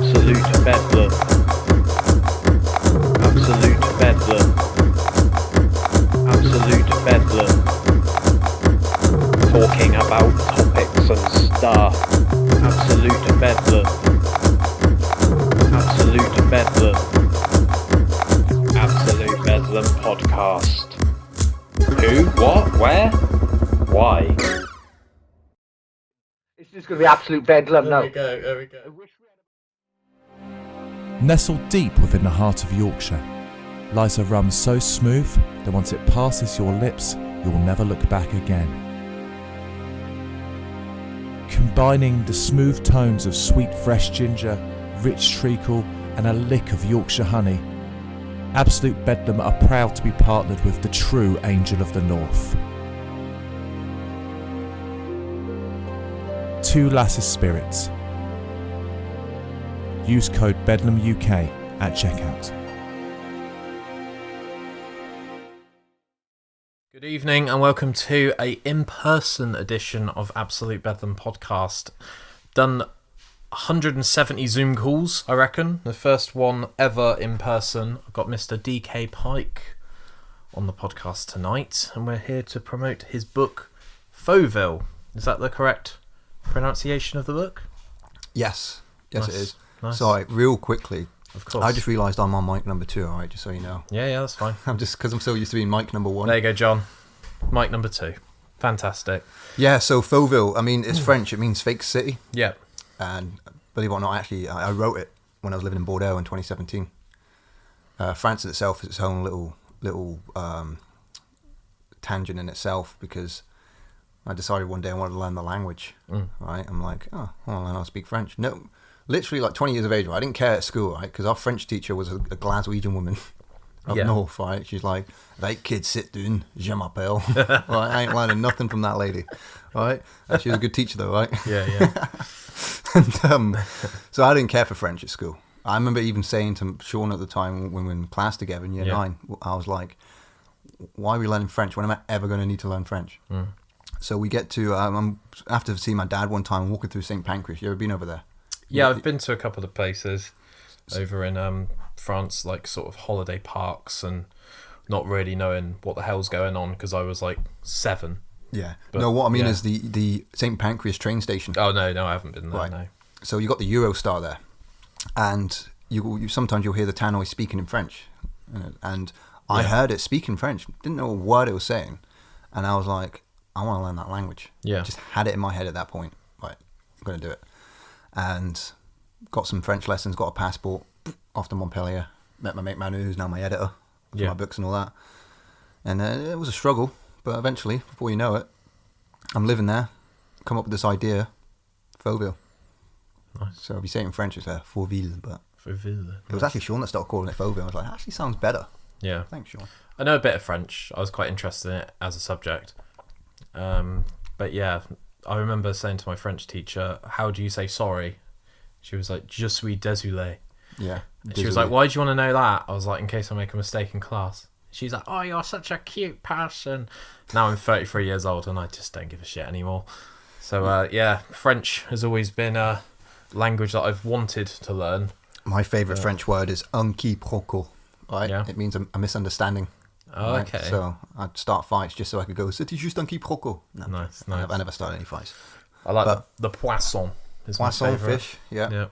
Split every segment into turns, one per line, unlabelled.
Absolute bedlam. Absolute bedlam. Absolute bedlam. Talking about topics and stuff. Absolute bedlam. Absolute bedlam. Absolute bedlam podcast. Who? What? Where? Why?
It's just going to be absolute bedlam now.
There we go.
Nestled deep within the heart of Yorkshire lies a rum so smooth that once it passes your lips, you'll never look back again. Combining the smooth tones of sweet fresh ginger, rich treacle and a lick of Yorkshire honey, Absolute Bedlam are proud to be partnered with the true Angel of the North. Two Lasses Spirits. Use code BedlamUK at checkout.
Good evening and welcome to a in-person edition of Absolute Bedlam podcast. Done 170 Zoom calls, I reckon. The first one ever in person. I've got Mr. DK Pike on the podcast tonight, and we're here to promote his book, Fauxville. Is that the correct pronunciation of the book?
Yes,
Nice.
it is.
Nice.
Sorry, real quickly.
Of course.
I just realised I'm on mic number 2, alright, just so you know.
Yeah, that's fine.
Because I'm so used to being mic number 1.
There you go, John. Mic number 2. Fantastic.
Yeah, so Fauxville, I mean, it's French, it means fake city.
Yeah.
And believe it or not, actually, I wrote it when I was living in Bordeaux in 2017. France itself is its own little tangent in itself, because I decided one day I wanted to learn the language, right? I'm like, I want to learn how to speak French. No, literally like 20 years of age, right? I didn't care at school, right? Because our French teacher was a Glaswegian woman up north, right? She's like, right, kids, sit down, je m'appelle. Right? I ain't learning nothing from that lady, right? She was a good teacher though, right?
Yeah.
And, so I didn't care for French at school. I remember even saying to Sean at the time when we were in class together in year 9, I was like, why are we learning French? When am I ever going to need to learn French? So we get to, after seeing my dad one time walking through St. Pancras. You ever been over there?
Yeah, I've been to a couple of places over in France, like sort of holiday parks, and not really knowing what the hell's going on because I was like 7.
Yeah.
But,
no, what I mean is the St. Pancras train station.
Oh, no, I haven't been there,
Right.
no.
So you got the Eurostar there, and you sometimes you'll hear the tannoy speaking in French, and I heard it speaking French, didn't know a word it was saying, and I was like, I want to learn that language.
Yeah.
Just had it in my head at that point, right, I'm going to do it, and got some French lessons, got a passport, off to Montpellier, met my mate Manu, who's now my editor for my books and all that, and it was a struggle, but eventually, before you know it, I'm living there, come up with this idea, Fauxville.
Nice.
So if you say it in French, it's Fauxville, but
Fauxville.
it was actually Sean that started calling it Fauxville. I was like, it actually sounds better.
Yeah.
Thanks, Sean.
I know a bit of French. I was quite interested in it as a subject. But yeah, I remember saying to my French teacher, how do you say sorry? She was like, je suis désolé.
Yeah.
She was like, why do you want to know that? I was like, in case I make a mistake in class. She's like, oh, you're such a cute person. Now I'm 33 years old and I just don't give a shit anymore. So, French has always been a language that I've wanted to learn.
My favourite French word is un quiproquo, right?
Yeah.
It means a misunderstanding.
Oh,
right?
okay.
So I'd start fights just so I could go, c'était juste un quiproquo. No,
Nice.
I never started any fights.
I like the poisson. Is
Poisson,
my favourite.
fish, yeah.
Yeah.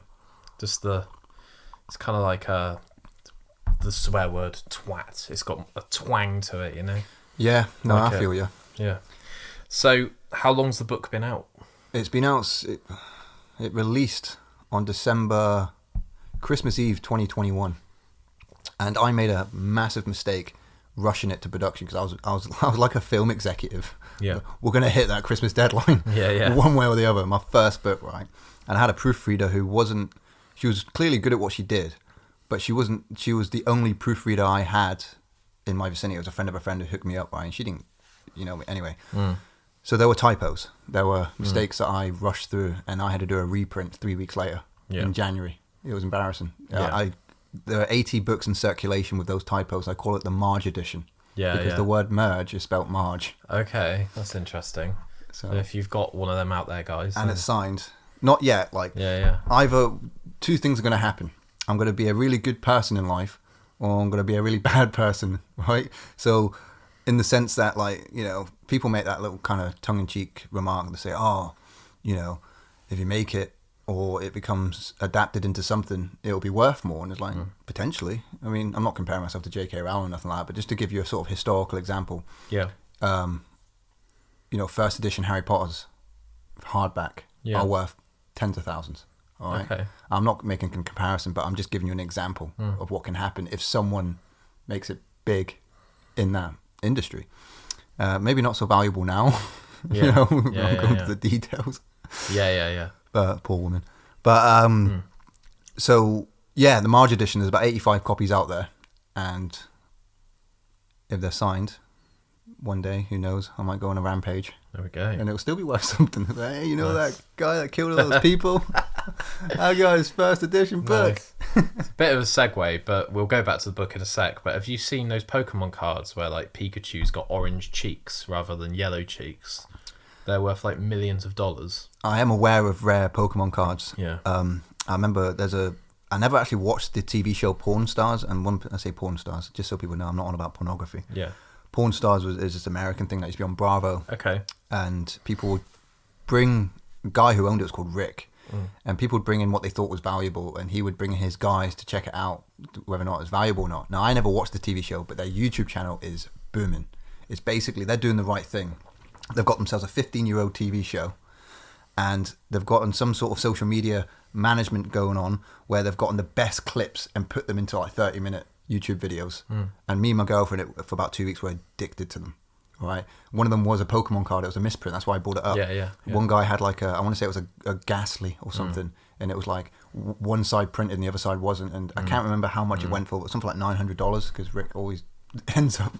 Just it's kind of like the swear word twat. It's got a twang to it, you know?
Yeah, no,
Like
I feel you.
Yeah. So, how long's the book been out?
It's been out, it released on Christmas Eve 2021. And I made a massive mistake rushing it to production because I was like a film executive.
Yeah.
We're going to hit that Christmas deadline.
Yeah.
One way or the other. My first book, right? And I had a proofreader who she was clearly good at what she did, but she was the only proofreader I had in my vicinity. It was a friend of a friend who hooked me up, right? And she didn't, anyway. So there were typos. There were mistakes that I rushed through, and I had to do a reprint 3 weeks later in January. It was embarrassing. There are 80 books in circulation with those typos. I call it the Marge edition.
Yeah,
because the word merge is spelt Marge.
Okay, that's interesting. So if you've got one of them out there, guys.
And it's signed. Not yet. Like,
yeah.
either two things are going to happen. I'm going to be a really good person in life, or I'm going to be a really bad person, right? So in the sense that, like, you know, people make that little kind of tongue-in-cheek remark. They say, oh, you know, if you make it or it becomes adapted into something, it'll be worth more. And it's like, potentially. I mean, I'm not comparing myself to J.K. Rowling or nothing like that, but just to give you a sort of historical example.
Yeah.
You know, first edition Harry Potter's hardback are worth tens of thousands. All right.
Okay.
I'm not making a comparison, but I'm just giving you an example of what can happen if someone makes it big in that industry. Maybe not so valuable now.
Yeah.
You know,
Yeah,
I'm
yeah,
going
yeah.
to the details.
Yeah.
Poor woman. But so yeah, the Marge edition, there's about 85 copies out there, and if they're signed, one day, who knows, I might go on a rampage.
There we go.
And it'll still be worth something. Like, hey, you know
Nice.
that guy that killed all those people? I got his first edition book.
Nice. It's a bit of a segue, but we'll go back to the book in a sec. But have you seen those Pokemon cards where, like, Pikachu's got orange cheeks rather than yellow cheeks? They're worth, like, millions of dollars.
I am aware of rare Pokemon cards.
Yeah.
I remember I never actually watched the TV show Porn Stars, and I say Porn Stars, just so people know I'm not on about pornography.
Yeah.
Porn Stars is this American thing that used to be on Bravo.
Okay.
And people would bring, a guy who owned it was called Rick, and people would bring in what they thought was valuable, and he would bring in his guys to check it out, whether or not it's valuable or not. Now, I never watched the TV show, but their YouTube channel is booming. It's basically, they're doing the right thing. They've got themselves a 15-year-old TV show, and they've gotten some sort of social media management going on where they've gotten the best clips and put them into like 30-minute YouTube videos. And me and my girlfriend, for about 2 weeks, were addicted to them. Right, one of them was a Pokemon card. It was a misprint. That's why I brought it up.
Yeah.
One guy had like I want to say it was a Ghastly or something, and it was like one side printed and the other side wasn't. And I can't remember how much it went for, but something like $900 because Rick always ends up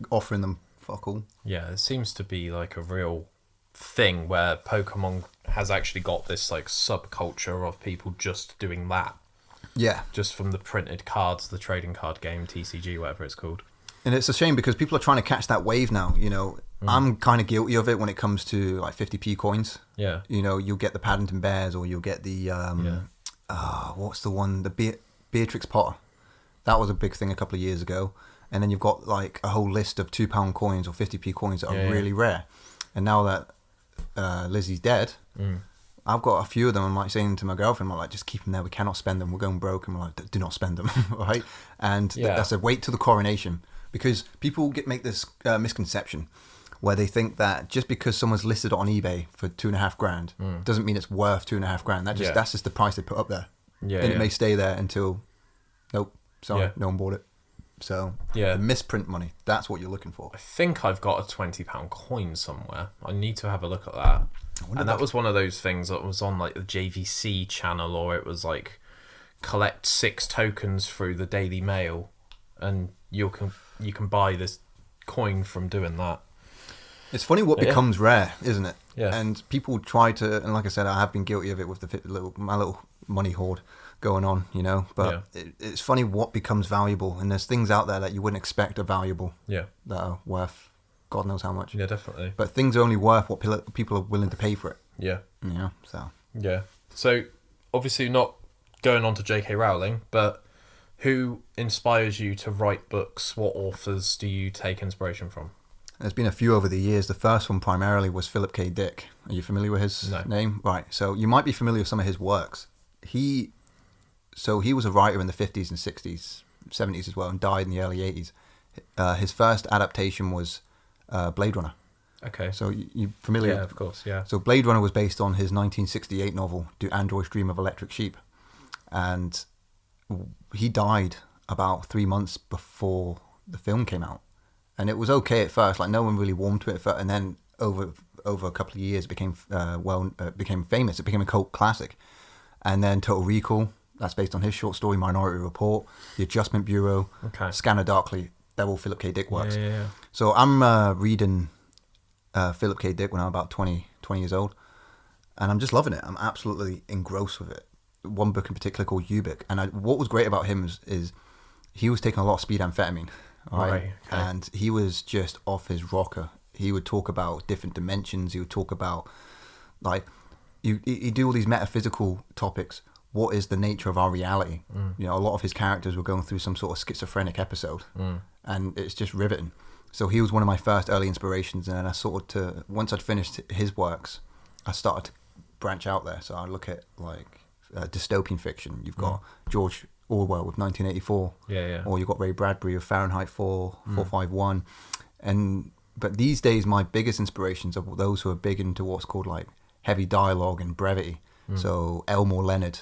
offering them fuck all.
Yeah, it seems to be like a real thing where Pokemon has actually got this like subculture of people just doing that.
Yeah,
Just from the printed cards, the trading card game, TCG, whatever it's called.
and it's a shame because people are trying to catch that wave now. You know, I'm kind of guilty of it when it comes to like 50p coins.
Yeah.
You know, you'll get the Paddington Bears, or you'll get the what's the one, the Beatrix Potter. That was a big thing a couple of years ago. And then you've got like a whole list of £2 coins or 50p coins that are really rare. And now that Lizzie's dead, I've got a few of them. I'm like saying to my girlfriend, I'm like, just keep them there. We cannot spend them. We're going broke. And we're like, do not spend them, right? And I said, wait till the coronation, because people make this misconception where they think that just because someone's listed on eBay for $2,500 doesn't mean it's worth $2,500. That's just the price they put up there. And it may stay there until, nope, sorry, no one bought it. So the misprint money, that's what you're looking for.
I think I've got a £20 coin somewhere. I need to have a look at that. And that was one of those things that was on like the JVC channel, or it was like collect 6 tokens through the Daily Mail, and you can buy this coin from doing that.
It's funny what becomes rare, isn't it?
Yeah.
And people try to, and like I said, I have been guilty of it with my little money hoard going on, you know. But it's funny what becomes valuable, and there's things out there that you wouldn't expect are valuable.
Yeah.
That are worth God knows how much.
Yeah, definitely.
But things are only worth what people are willing to pay for it.
Yeah.
You know. So.
Yeah. So obviously not going on to J.K. Rowling, but who inspires you to write books? What authors do you take inspiration from?
There's been a few over the years. The first one primarily was Philip K. Dick. Are you familiar with his name? Right. So you might be familiar with some of his works. He was a writer in the 50s and 60s, 70s as well, and died in the early 80s. His first adaptation was Blade Runner.
Okay.
So you familiar?
Yeah, of course, yeah.
So Blade Runner was based on his 1968 novel, Do Androids Dream of Electric Sheep? And he died about 3 months before the film came out. And it was okay at first, like no one really warmed to it, and then over a couple of years it became became famous. It became a cult classic. And then Total Recall, that's based on his short story Minority Report, The Adjustment Bureau, Scanner Darkly, they're all Philip K. Dick works.
Yeah.
So I'm reading Philip K. Dick when I'm about 20 years old, and I'm just loving it. I'm absolutely engrossed with it. One book in particular called Ubik, and what was great about him is he was taking a lot of speed amphetamine, right? Okay. And he was just off his rocker. He would talk about different dimensions. He would talk about like he'd do all these metaphysical topics what is the nature of our reality. You know, a lot of his characters were going through some sort of schizophrenic episode, and it's just riveting. So he was one of my first early inspirations, and then I once I'd finished his works, I started to branch out there. So I look at like dystopian fiction. You've got George Orwell with 1984, or you've got Ray Bradbury of Fahrenheit 451, but these days my biggest inspirations are those who are big into what's called like heavy dialogue and brevity. So Elmore Leonard,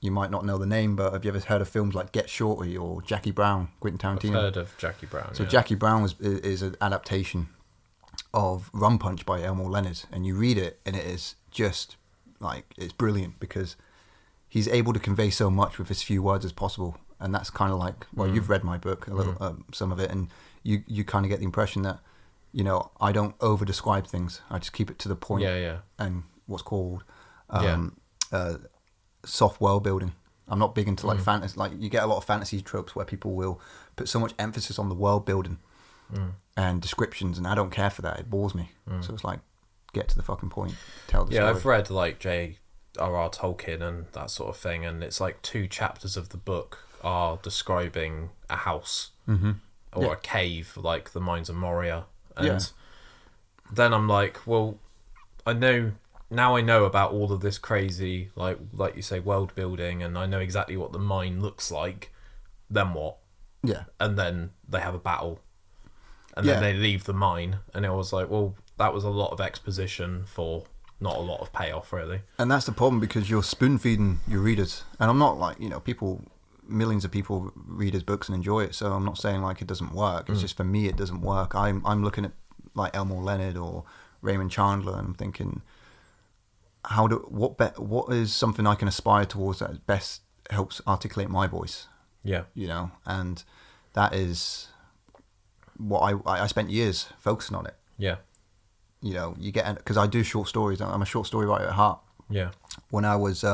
you might not know the name, but have you ever heard of films like Get Shorty or Jackie Brown, Quentin Tarantino?
I've heard of Jackie Brown.
So Jackie Brown is an adaptation of Rum Punch by Elmore Leonard, and you read it and it is just like, it's brilliant because he's able to convey so much with as few words as possible. And that's kind of like, well, you've read my book a little, some of it, and you kind of get the impression that, you know, I don't over describe things. I just keep it to the point. And what's called soft world building. I'm not big into like fantasy. Like, you get a lot of fantasy tropes where people will put so much emphasis on the world building and descriptions, and I don't care for that. It bores me. So it's like, get to the fucking point, tell the story.
I've read like J.R.R. Tolkien and that sort of thing, and it's like 2 chapters of the book are describing a house or a cave, like the Mines of Moria, and then I'm like, well, I know about all of this crazy, like you say, world building, and I know exactly what the mine looks like. Then what? Yeah. And then they have a battle, and then they leave the mine, and it was like, well, that was a lot of exposition for not a lot of payoff, really. And
that's the problem, because you're spoon feeding your readers. And I'm not like, you know, millions of people read his books and enjoy it, so I'm not saying like it doesn't work. It's just, for me, it doesn't work. I'm looking at like Elmore Leonard or Raymond Chandler, and I'm thinking, what is something I can aspire towards that best helps articulate my voice? Yeah, you know, and that is what I spent years focusing on it. Yeah, you know, you get, because I do short stories. I'm a short story writer at heart. Yeah. When I was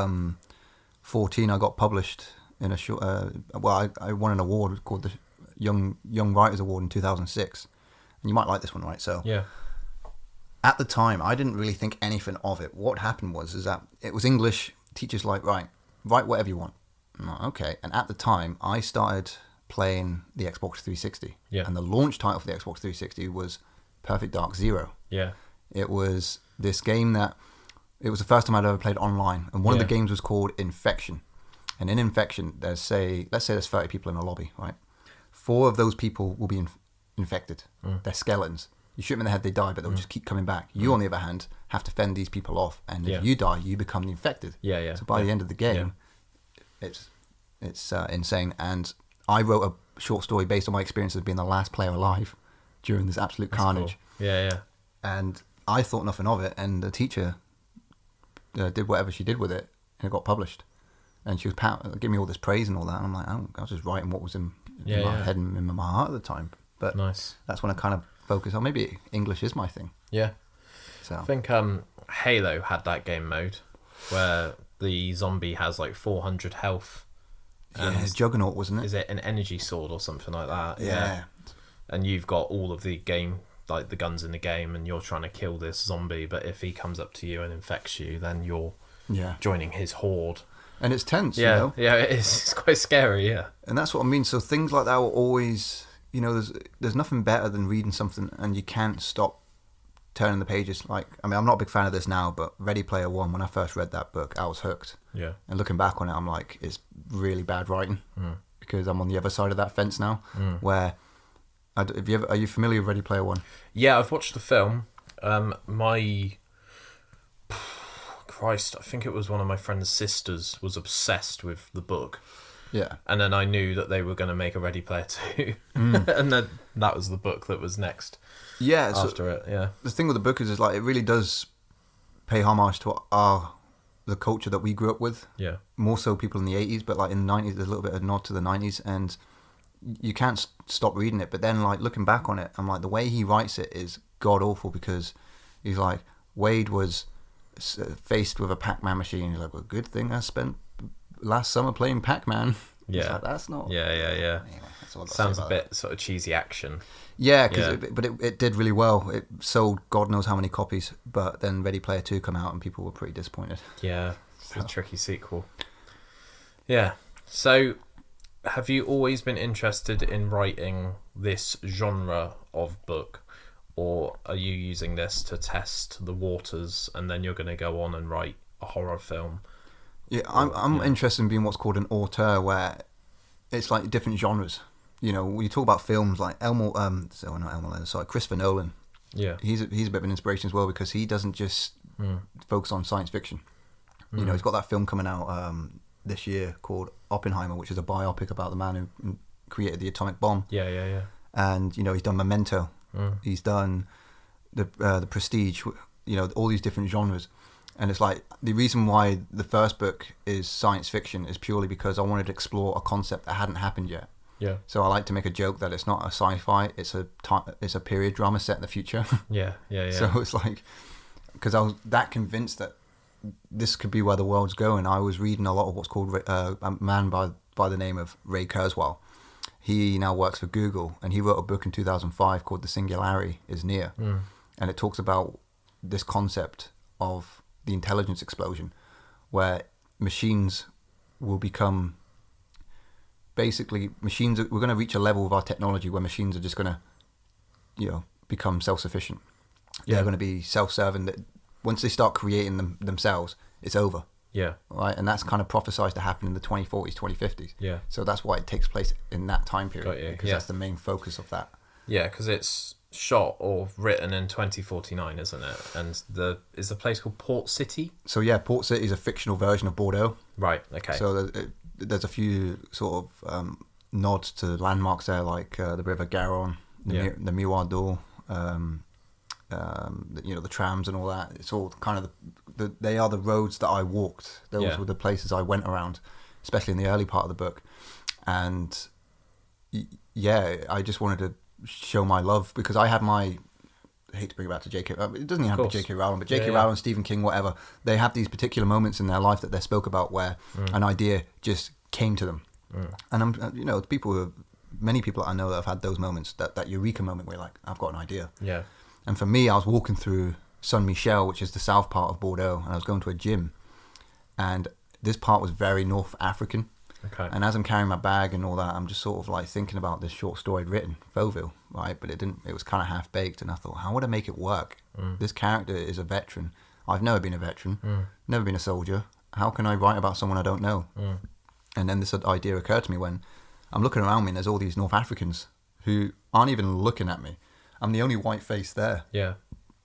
14, I got published in a short. I won an award called the Young Writers Award in 2006, and you might like this one, right? So yeah. At the time, I didn't really think anything of it. What happened is that it was English. Teachers like, write whatever you want. I'm like, okay. And at the time, I started playing the Xbox 360. Yeah. And the launch title for the Xbox 360 was Perfect Dark Zero. Yeah. It was this game it was the first time I'd ever played online. And one of the games was called Infection. And in Infection, let's say there's 30 people in a lobby, right? 4 of those people will be infected. They're skeletons. You shoot them in the head, they die, but they'll just keep coming back. You, on the other hand, have to fend these people off, and if you die, you become the infected. Yeah, yeah. So by the end of the game, it's insane. And I wrote a short story based on my experience of being the last player alive during this absolute carnage. Cool. Yeah, yeah. And I thought nothing of it, and the teacher did whatever she did with it, and it got published. And she was giving me all this praise and all that. And I'm like, I was just writing what was in my head and in my heart at the time. But that's when I kind of focus on, maybe English is my thing. Yeah. So
I think Halo had that game mode where the zombie has like 400 health.
Yeah, Juggernaut, wasn't it?
Is it an energy sword or something like that? Yeah. And you've got all of the game, like the guns in the game, and you're trying to kill this zombie, but if he comes up to you and infects you, then you're joining his horde.
And it's tense, you know?
Yeah, it is. It's quite scary, yeah.
And that's what I mean. So things like that will always... You know, there's nothing better than reading something and you can't stop turning the pages. Like, I mean, I'm not a big fan of this now, but Ready Player One, when I first read that book, I was hooked. Yeah. And looking back on it, I'm like, it's really bad writing because I'm on the other side of that fence now. Where, are you familiar with Ready Player One?
Yeah, I've watched the film. Christ, I think it was one of my friend's sisters was obsessed with the book. Yeah. And then I knew that they were going to make a Ready Player 2. And then that was the book that was next. Yeah. After it, yeah.
The thing with the book is like, it really does pay homage to the culture that we grew up with. Yeah. More so people in the 80s, but like in the 90s, there's a little bit of a nod to the 90s. And you can't stop reading it. But then like looking back on it, I'm like, the way he writes it is god awful, because he's like, Wade was faced with a Pac-Man machine. He's like, well, good thing I spent last summer playing Pac-Man. Yeah, like, that's not.
Yeah. Anyway, sounds a bit sort of cheesy action.
Yeah, but it did really well. It sold God knows how many copies, but then Ready Player 2 come out and people were pretty disappointed.
Yeah, it's a tricky sequel. Yeah. So, have you always been interested in writing this genre of book, or are you using this to test the waters and then you're going to go on and write a horror film?
Yeah, I'm interested in being what's called an auteur, where it's like different genres. You know, when you talk about films like Christopher Nolan.
Yeah.
He's a bit of an inspiration as well, because he doesn't just focus on science fiction. You know, he's got that film coming out this year called Oppenheimer, which is a biopic about the man who created the atomic bomb.
Yeah.
And you know, he's done Memento. He's done the Prestige. You know, all these different genres. And it's like, the reason why the first book is science fiction is purely because I wanted to explore a concept that hadn't happened yet.
Yeah.
So I like to make a joke that it's not a sci-fi, it's a period drama set in the future.
Yeah.
So it's like, because I was that convinced that this could be where the world's going. I was reading a lot of what's called a man by the name of Ray Kurzweil. He now works for Google, and he wrote a book in 2005 called The Singularity is Near. And it talks about this concept of the intelligence explosion, where machines will become, basically machines, we're going to reach a level of our technology where machines are just going to, you know, become self-sufficient.
Yeah.
They're going to be self-serving. That once they start creating themselves, it's over.
Yeah.
Right, and that's kind of prophesized to happen in the 2040s, 2050s.
Yeah.
So that's why it takes place in that time
Got
period,
you.
because
Yeah.
that's the main focus of that.
Yeah, because it's shot or written in 2049, isn't it? And is the place called Port City?
So yeah, Port City is a fictional version of Bordeaux.
Right. Okay.
So there's a few sort of nods to landmarks there, like the River Garonne, the Miroir d'Eau, you know, the trams and all that. It's all kind of they are the roads that I walked. Those were the places I went around, especially in the early part of the book. And yeah, I just wanted to show my love, because I had I hate to bring it back to J.K. It doesn't even have to be J.K. Rowling, but J.K. Rowling, Stephen King, whatever. They have these particular moments in their life that they spoke about where an idea just came to them. And I'm, you know, many people that I know that have had those moments, that eureka moment where you're like, I've got an idea.
Yeah.
And for me, I was walking through Saint Michel, which is the south part of Bordeaux, and I was going to a gym, and this part was very North African.
Okay.
And as I'm carrying my bag and all that, I'm just sort of like thinking about this short story I'd written, Fauxville, right? But it was kind of half baked, and I thought, how would I make it work? This character is a veteran. I've never been a veteran, never been a soldier. How can I write about someone I don't know? And then this idea occurred to me when I'm looking around me, and there's all these North Africans who aren't even looking at me. I'm the only white face there.
Yeah.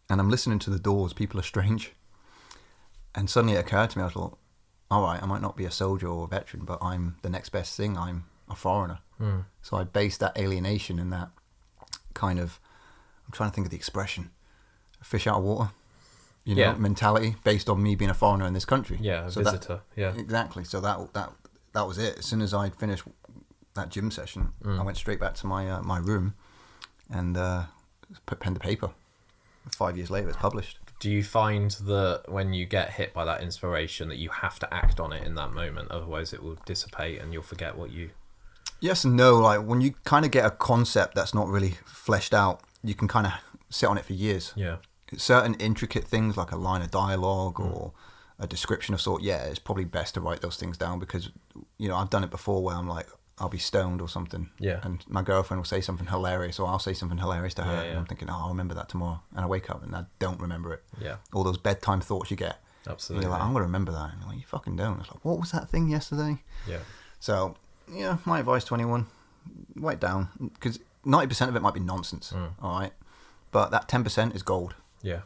And I'm listening to the doors. People are strange. And suddenly it occurred to me, I thought, all right, I might not be a soldier or a veteran, but I'm the next best thing. I'm a foreigner. So I based that alienation in that kind of, I'm trying to think of the expression, fish out of water, you know, mentality based on me being a foreigner in this country.
Yeah, a visitor.
Exactly. So that was it. As soon as I'd finished that gym session, I went straight back to my room and put pen to paper. 5 years later, it's published.
Do you find that when you get hit by that inspiration that you have to act on it in that moment, otherwise it will dissipate and you'll forget what you...
Yes and no. Like, when you kind of get a concept that's not really fleshed out, you can kind of sit on it for years.
Yeah.
Certain intricate things like a line of dialogue or a description of sort, it's probably best to write those things down, because, you know, I've done it before where I'm like, I'll be stoned or something.
Yeah.
And my girlfriend will say something hilarious, or I'll say something hilarious to her.
Yeah.
And I'm thinking, I'll remember that tomorrow. And I wake up and I don't remember it.
Yeah.
All those bedtime thoughts you get.
Absolutely.
And you're like, I'm going to remember that. And you're like, you fucking don't. It's like, what was that thing yesterday?
Yeah.
So, yeah, my advice to anyone, write down. Because 90% of it might be nonsense. All right. But that 10% is gold.
Yeah.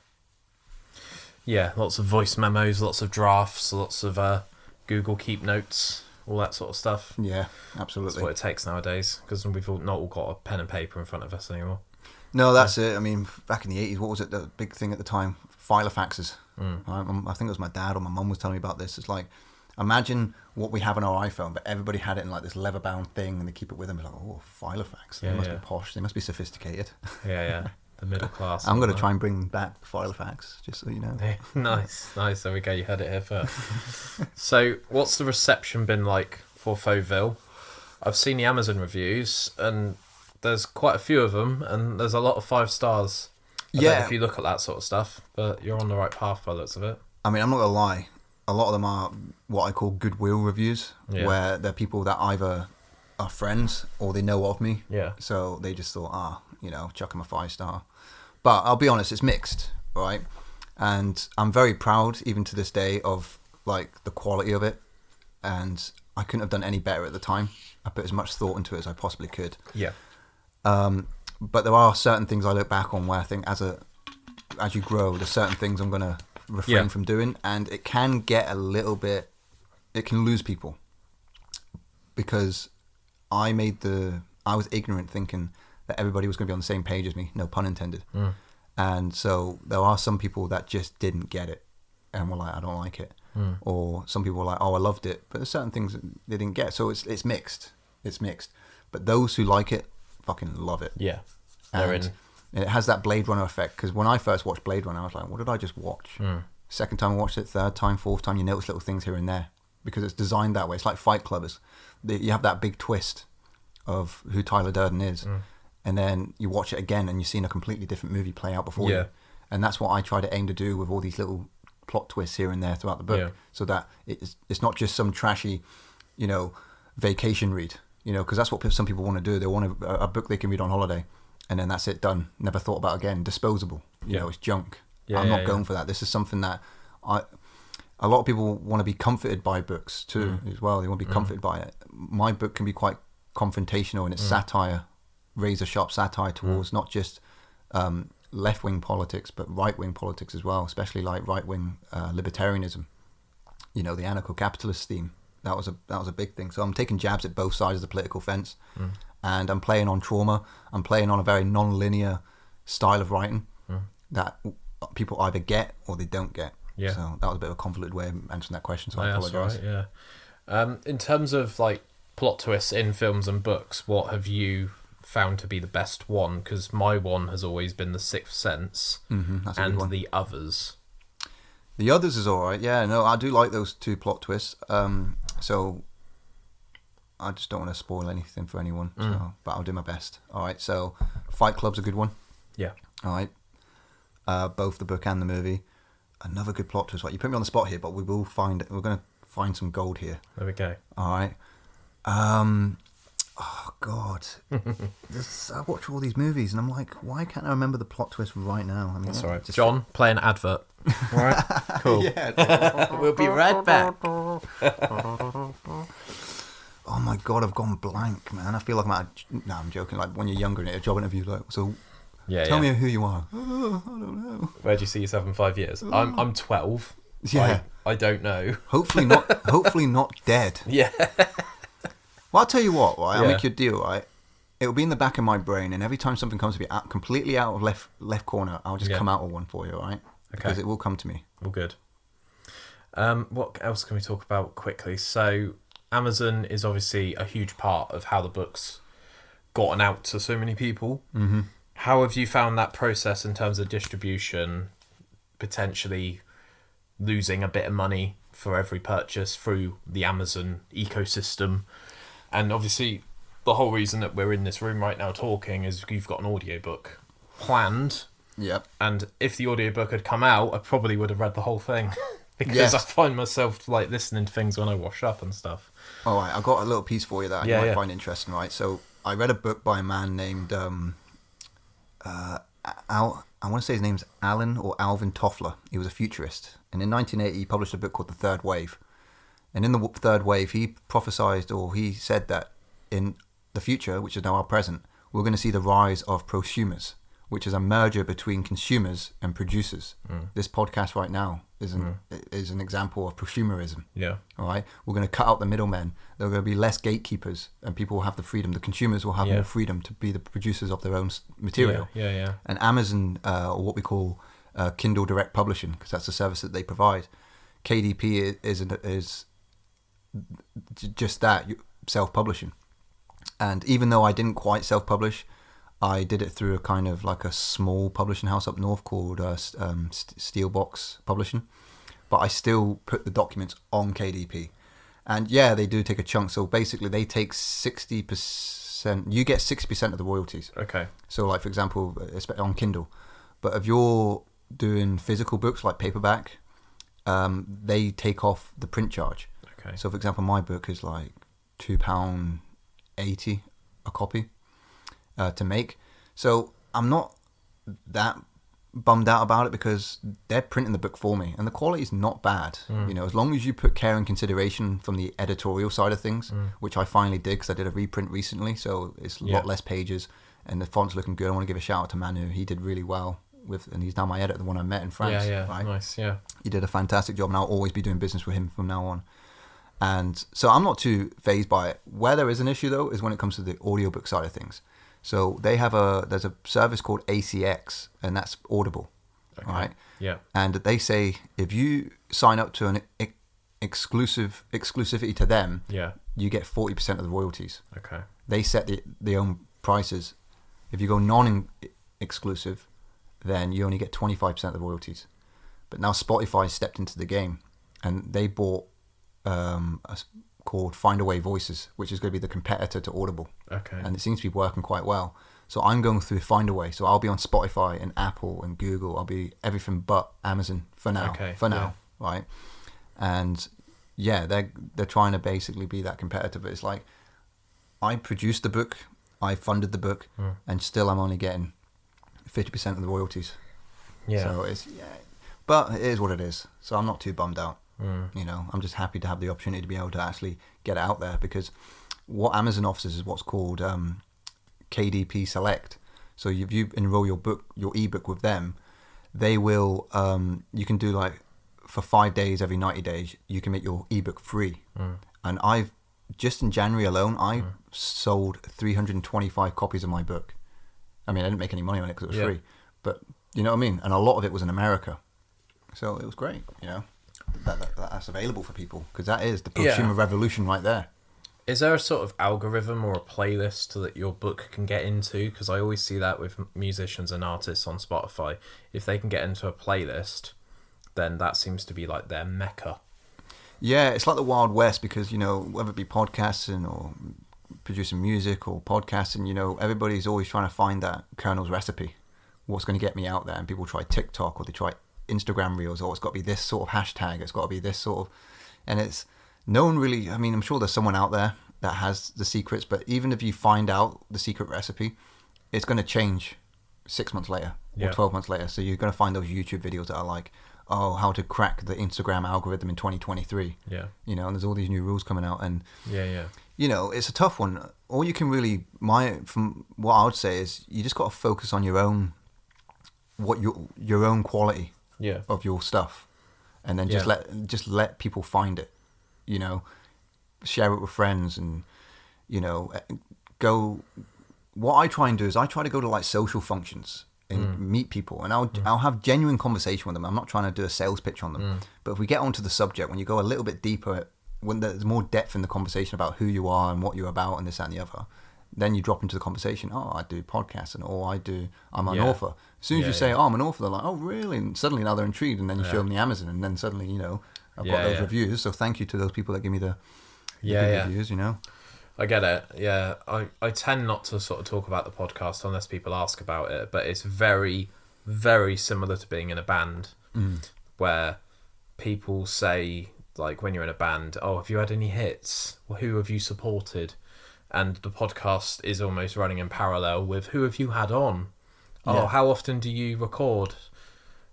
Yeah. Lots of voice memos, lots of drafts, lots of Google Keep Notes. All that sort of stuff.
Yeah, absolutely.
That's what it takes nowadays, because we've not all got a pen and paper in front of us anymore.
No, that's it. I mean, back in the 80s, what was it, the big thing at the time? Filofaxes. I think it was my dad or my mum was telling me about this. It's like, imagine what we have on our iPhone, but everybody had it in like this leather-bound thing, and they keep it with them. It's like, oh, Filofax. They must be posh. They must be sophisticated.
Yeah. The middle class.
I'm going to try and bring back Filofax, just so you know.
Nice. There we go. You heard it here first. So, what's the reception been like for Fauxville? I've seen the Amazon reviews, and there's quite a few of them, and there's a lot of 5 stars. I don't know if you look at that sort of stuff, but you're on the right path by the looks of it.
I mean, I'm not going to lie. a lot of them are what I call goodwill reviews, where they're people that either are friends or they know of me.
Yeah.
So they just thought, chuck them a 5-star. But I'll be honest, it's mixed, right? And I'm very proud, even to this day, of like the quality of it. And I couldn't have done any better at the time. I put as much thought into it as I possibly could.
Yeah.
But there are certain things I look back on where I think as you grow, there's certain things I'm going to refrain from doing, and it can get a little bit, it can lose people, because I was ignorant thinking that everybody was going to be on the same page as me, no pun intended. And so there are some people that just didn't get it and were like, I don't like it. Or some people were like, oh, I loved it, but there's certain things that they didn't get. So it's mixed. But those who like it fucking love it.
Yeah.
And it has that Blade Runner effect, because when I first watched Blade Runner, I was like, what did I just watch? Second time I watched it, third time, fourth time, you notice little things here and there, because it's designed that way. It's like Fight Club. You have that big twist of who Tyler Durden is, and then you watch it again and you're seeing a completely different movie play out before you. And that's what I try to aim to do with all these little plot twists here and there throughout the book, so that it's not just some trashy, vacation read, because that's what some people want to do. They want a book they can read on holiday, and then that's it, done, never thought about again, disposable. It's junk. I'm not going for that. This is something that a lot of people want to be comforted by books too, as well. They want to be comforted by it. My book can be quite confrontational, and it's satire, razor sharp satire towards not just left-wing politics, but right-wing politics as well, especially like right-wing libertarianism. The anarcho-capitalist theme. That was a big thing. So I'm taking jabs at both sides of the political fence, and I'm playing on trauma. I'm playing on a very non-linear style of writing that people either get or they don't get. Yeah. So that was a bit of a convoluted way of answering that question. So I apologise.
Right, yeah. In terms of like plot twists in films and books, what have you found to be the best one? Because my one has always been The Sixth Sense and The Others.
The Others is all right. Yeah, no, I do like those two plot twists. So I just don't want to spoil anything for anyone. So, but I'll do my best. All right. So Fight Club's a good one.
Yeah.
All right. Both the book and the movie. Another good plot twist. Right, you put me on the spot here, but we're going to find some gold here.
There we go.
All right. Oh God! I watch all these movies and I'm like, why can't I remember the plot twist right now? I mean,
that's all right. John, play an advert. All right, cool. We'll be right back.
Oh my God, I've gone blank, man. I feel like I'm joking. Like when you're younger and at a job interview, like, so tell me who you are. Oh, I don't know.
Where do you see yourself in 5 years? I'm 12.
Yeah,
I don't know.
Hopefully not dead.
Yeah.
Well, I'll tell you what, right? I'll make you a deal, right? It'll be in the back of my brain, and every time something comes to me completely out of left corner, I'll just come out with one for you, all right?
Okay.
Because it will come to me.
All good. What else can we talk about quickly? So, Amazon is obviously a huge part of how the book's gotten out to so many people. Mm-hmm. How have you found that process in terms of distribution, potentially losing a bit of money for every purchase through the Amazon ecosystem? And obviously, the whole reason that we're in this room right now talking is you've got an audiobook planned.
Yep.
And if the audiobook had come out, I probably would have read the whole thing. Because I find myself like listening to things when I wash up and stuff.
All right, I've got a little piece for you that you might find interesting, right? So I read a book by a man named, I want to say his name's Alan or Alvin Toffler. He was a futurist. And in 1980, he published a book called The Third Wave. And in the Third Wave, he prophesized, or he said that in the future, which is now our present, we're going to see the rise of prosumers, which is a merger between consumers and producers. This podcast right now is an example of prosumerism. Yeah. All right. We're going to cut out the middlemen. There are going to be less gatekeepers, and people will have the freedom. The consumers will have more freedom to be the producers of their own material.
Yeah.
And Amazon, or what we call Kindle Direct Publishing, because that's the service that they provide. KDP is just that, self-publishing. And even though I didn't quite self-publish, I did it through a kind of like a small publishing house up north called Steelbox Publishing. But I still put the documents on KDP. And they do take a chunk. So basically they take 60%. You get 60% of the royalties. Okay. So like, for example, on Kindle. But if you're doing physical books like paperback, they take off the print charge.
Okay.
So, for example, my book is like £2.80 a copy to make. So I'm not that bummed out about it because they're printing the book for me, and the quality is not bad. You know, as long as you put care and consideration from the editorial side of things, which I finally did because I did a reprint recently, so it's a lot less pages and the font's looking good. I want to give a shout out to Manu. He did really well and he's now my editor, the one I met in France. Right?
Nice. Yeah,
he did a fantastic job, and I'll always be doing business with him from now on. And so I'm not too phased by it. Where there is an issue though is when it comes to the audiobook side of things. So there's a service called ACX, and that's Audible, right?
Yeah.
And they say if you sign up to an exclusivity to them, you get 40% of the royalties.
Okay.
They set their own prices. If you go non-exclusive, then you only get 25% of the royalties. But now Spotify stepped into the game, and they bought called Findaway Voices, which is going to be the competitor to Audible. Okay. And it seems to be working quite well. So I'm going through Findaway. So I'll be on Spotify and Apple and Google. I'll be everything but Amazon for now. Now, right? And yeah, they're trying to basically be that competitor. But it's like, I produced the book, I funded the book, and still I'm only getting 50% of the royalties. Yeah. So but it is what it is. So I'm not too bummed out. You know, I'm just happy to have the opportunity to be able to actually get it out there, because what Amazon offers is what's called KDP Select. So if you enroll your ebook with them, they will, you can do like for 5 days, every 90 days, you can make your ebook free. And I've, just in January alone, I sold 325 copies of my book. I mean, I didn't make any money on it because it was free, but you know what I mean? And a lot of it was in America. So it was great, you know. That's available for people, because that is the prosumer revolution right there.
Is there a sort of algorithm or a playlist that your book can get into? Because I always see that with musicians and artists on Spotify. If they can get into a playlist, then that seems to be like their mecca.
Yeah, it's like the Wild West, because, you know, whether it be podcasting or producing music or podcasting, you know, everybody's always trying to find that Colonel's recipe. What's going to get me out there? And people try TikTok, or they try Instagram reels, or it's got to be this sort of hashtag, it's got to be this sort of, and it's no one really, I mean, I'm sure there's someone out there that has the secrets, but even if you find out the secret recipe, it's going to change 6 months later or 12 months later. So you're going to find those YouTube videos that are like, oh, how to crack the Instagram algorithm in 2023. You know, and there's all these new rules coming out, and you know, it's a tough one. All you can really, from what I would say is, you just got to focus on your own quality of your stuff, and then just let people find it, you know, share it with friends, and you know, what I try and do is I try to go to like social functions and meet people, and I'll have genuine conversation with them. I'm not trying to do a sales pitch on them, but if we get onto the subject, when you go a little bit deeper, when there's more depth in the conversation about who you are and what you're about and this, that, and the other, then you drop into the conversation. Oh, I do podcasts, and I'm an author. As soon as you say, oh, I'm an author, they're like, oh, really? And suddenly now they're intrigued, and then you show them the Amazon, and then suddenly, you know, I've got those reviews. So thank you to those people that give me the reviews, you know.
I get it. Yeah, I tend not to sort of talk about the podcast unless people ask about it, but it's very, very similar to being in a band, where people say, like, when you're in a band, oh, have you had any hits? Well, who have you supported? And the podcast is almost running in parallel with, who have you had on? Oh, how often do you record?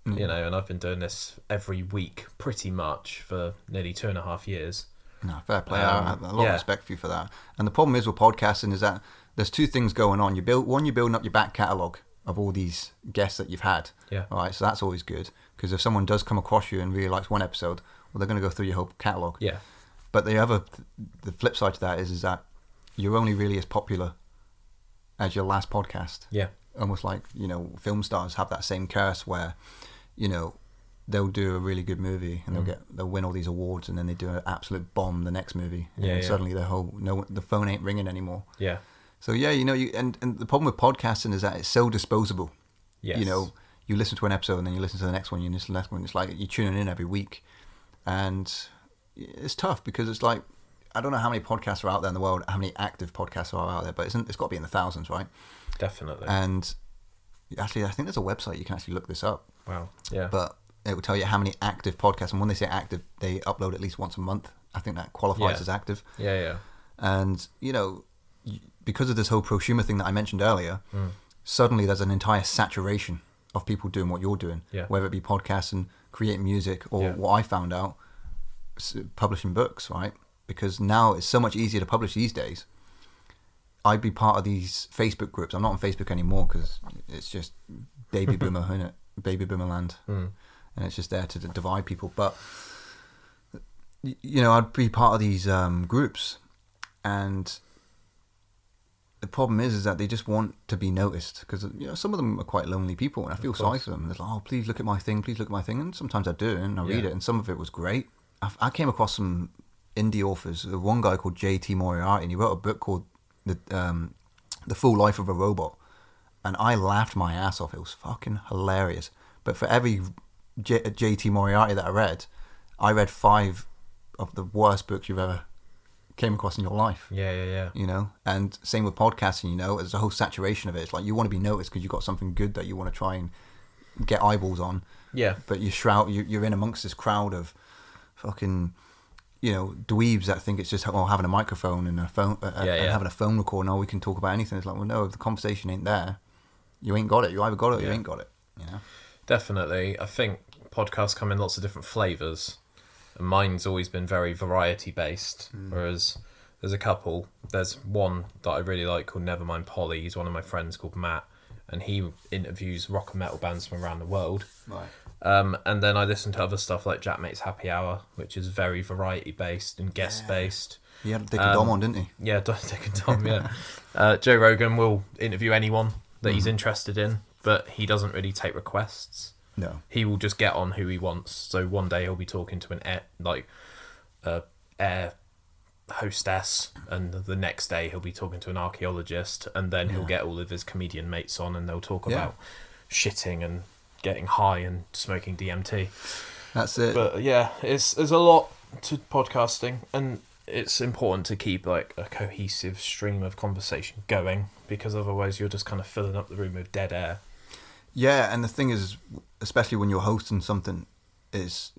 You know, and I've been doing this every week pretty much for nearly 2.5 years.
No, fair play. I have a lot of respect for you for that. And the problem is with podcasting is that there's two things going on. You're building up your back catalogue of all these guests that you've had. All right, so that's always good, because if someone does come across you and really likes one episode, well, they're going to go through your whole catalogue. But the flip side to that is that you're only really as popular as your last podcast. Almost like, you know, film stars have that same curse where, you know, they'll do a really good movie and they'll win all these awards, and then they do an absolute bomb the next movie, and suddenly the phone ain't ringing anymore. So you know, and the problem with podcasting is that it's so disposable. You know, you listen to an episode and then you listen to the next one, you listen to the next one. It's like you're tuning in every week, and it's tough because it's like, I don't know how many podcasts are out there in the world, how many active podcasts are out there, but it's got to be in the thousands, right?
Definitely.
And actually, I think there's a website you can actually look this up.
Wow. Yeah.
But It will tell you how many active podcasts, and when they say active, they upload at least once a month. I think that qualifies as active.
Yeah.
And, because of this whole prosumer thing that I mentioned earlier, suddenly there's an entire saturation of people doing what you're doing, whether it be podcasts and creating music or what I found out, publishing books, right? Because now it's so much easier to publish these days. I'd be part of these Facebook groups. I'm not on Facebook anymore because it's just baby boomer, isn't it? Baby boomer land. And it's just there to divide people. But, I'd be part of these groups, and the problem is that they just want to be noticed because, some of them are quite lonely people, and I feel sorry for them. They're like, oh, please look at my thing, and sometimes I do, and I read it, and some of it was great. I came across some indie authors. One guy called J.T. Moriarty, and he wrote a book called The Full Life of a Robot, and I laughed my ass off. It was fucking hilarious. But for every J.T. Moriarty that I read 5 of the worst books you've ever came across in your life.
Yeah.
And same with podcasting. There's a whole saturation of it. It's like you want to be noticed because you've got something good that you want to try and get eyeballs on.
Yeah.
But you're in amongst this crowd of fucking dweebs that think it's just having a microphone and a phone and having a phone record. No, we can talk about anything. It's like, well, no, if the conversation ain't there, you ain't got it. You either got it or you ain't got it.
Definitely. I think podcasts come in lots of different flavors, and mine's always been very variety based. Whereas there's a couple. There's one that I really like called Nevermind Polly. He's one of my friends called Matt, and he interviews rock and metal bands from around the world.
Right.
And then I listen to other stuff like Jack Mate's Happy Hour, which is very variety based and guest based.
He had Dick and Dom on, didn't he?
Yeah, Dick and Dom. Yeah. Joe Rogan will interview anyone that he's interested in, but he doesn't really take requests.
No.
He will just get on who he wants. So one day he'll be talking to an air hostess, and the next day he'll be talking to an archaeologist, and then he'll get all of his comedian mates on, and they'll talk about shitting and getting high and smoking DMT.
That's it.
But there's a lot to podcasting, and it's important to keep like a cohesive stream of conversation going, because otherwise you're just kind of filling up the room with dead air.
Yeah, and the thing is, especially when you're hosting something, is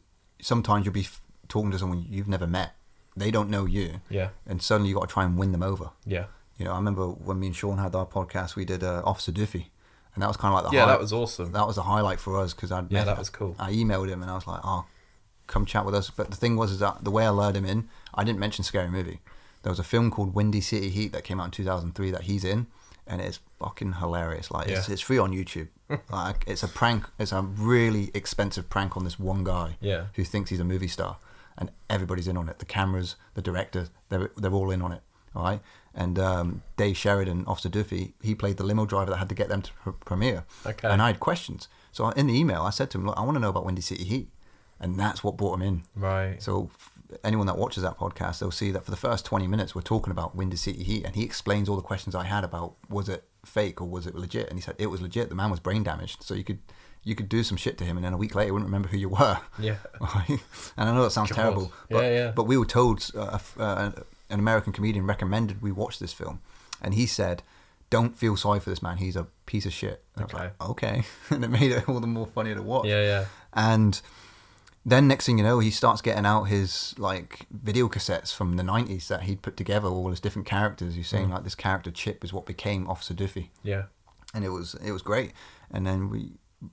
sometimes you'll be talking to someone you've never met. They don't know you. Yeah. And suddenly you got to try and win them over. Yeah. I remember when me and Sean had our podcast, we did Officer Duffy. And that was kind of like the
that was awesome.
That was a highlight for us because
that was cool.
I emailed him and I was like, oh, come chat with us. But the thing was is that the way I lured him in, I didn't mention Scary Movie. There was a film called Windy City Heat that came out in 2003 that he's in, and it's fucking hilarious. Like it's free on YouTube. Like it's a prank. It's a really expensive prank on this one guy who thinks he's a movie star, and everybody's in on it. The cameras, the director, they're all in on it. All right. And Dave Sheridan, Officer Duffy, he played the limo driver that had to get them to premiere. Okay. And I had questions. So in the email, I said to him, look, I want to know about Windy City Heat. And that's what brought him in. Right. So anyone that watches that podcast, they'll see that for the first 20 minutes, we're talking about Windy City Heat. And he explains all the questions I had about, was it fake or was it legit? And he said, it was legit. The man was brain damaged. So you could do some shit to him, and then a week later, you wouldn't remember who you were. Yeah. And I know that sounds terrible. But, but we were told... an American comedian recommended we watch this film, and he said, don't feel sorry for this man, he's a piece of shit. And I was like, okay. And it made it all the more funnier to watch. And then next thing you know, he starts getting out his like video cassettes from the 90s that he'd put together, all his different characters. He's saying like this character Chip is what became Officer Duffy. And it was great. And then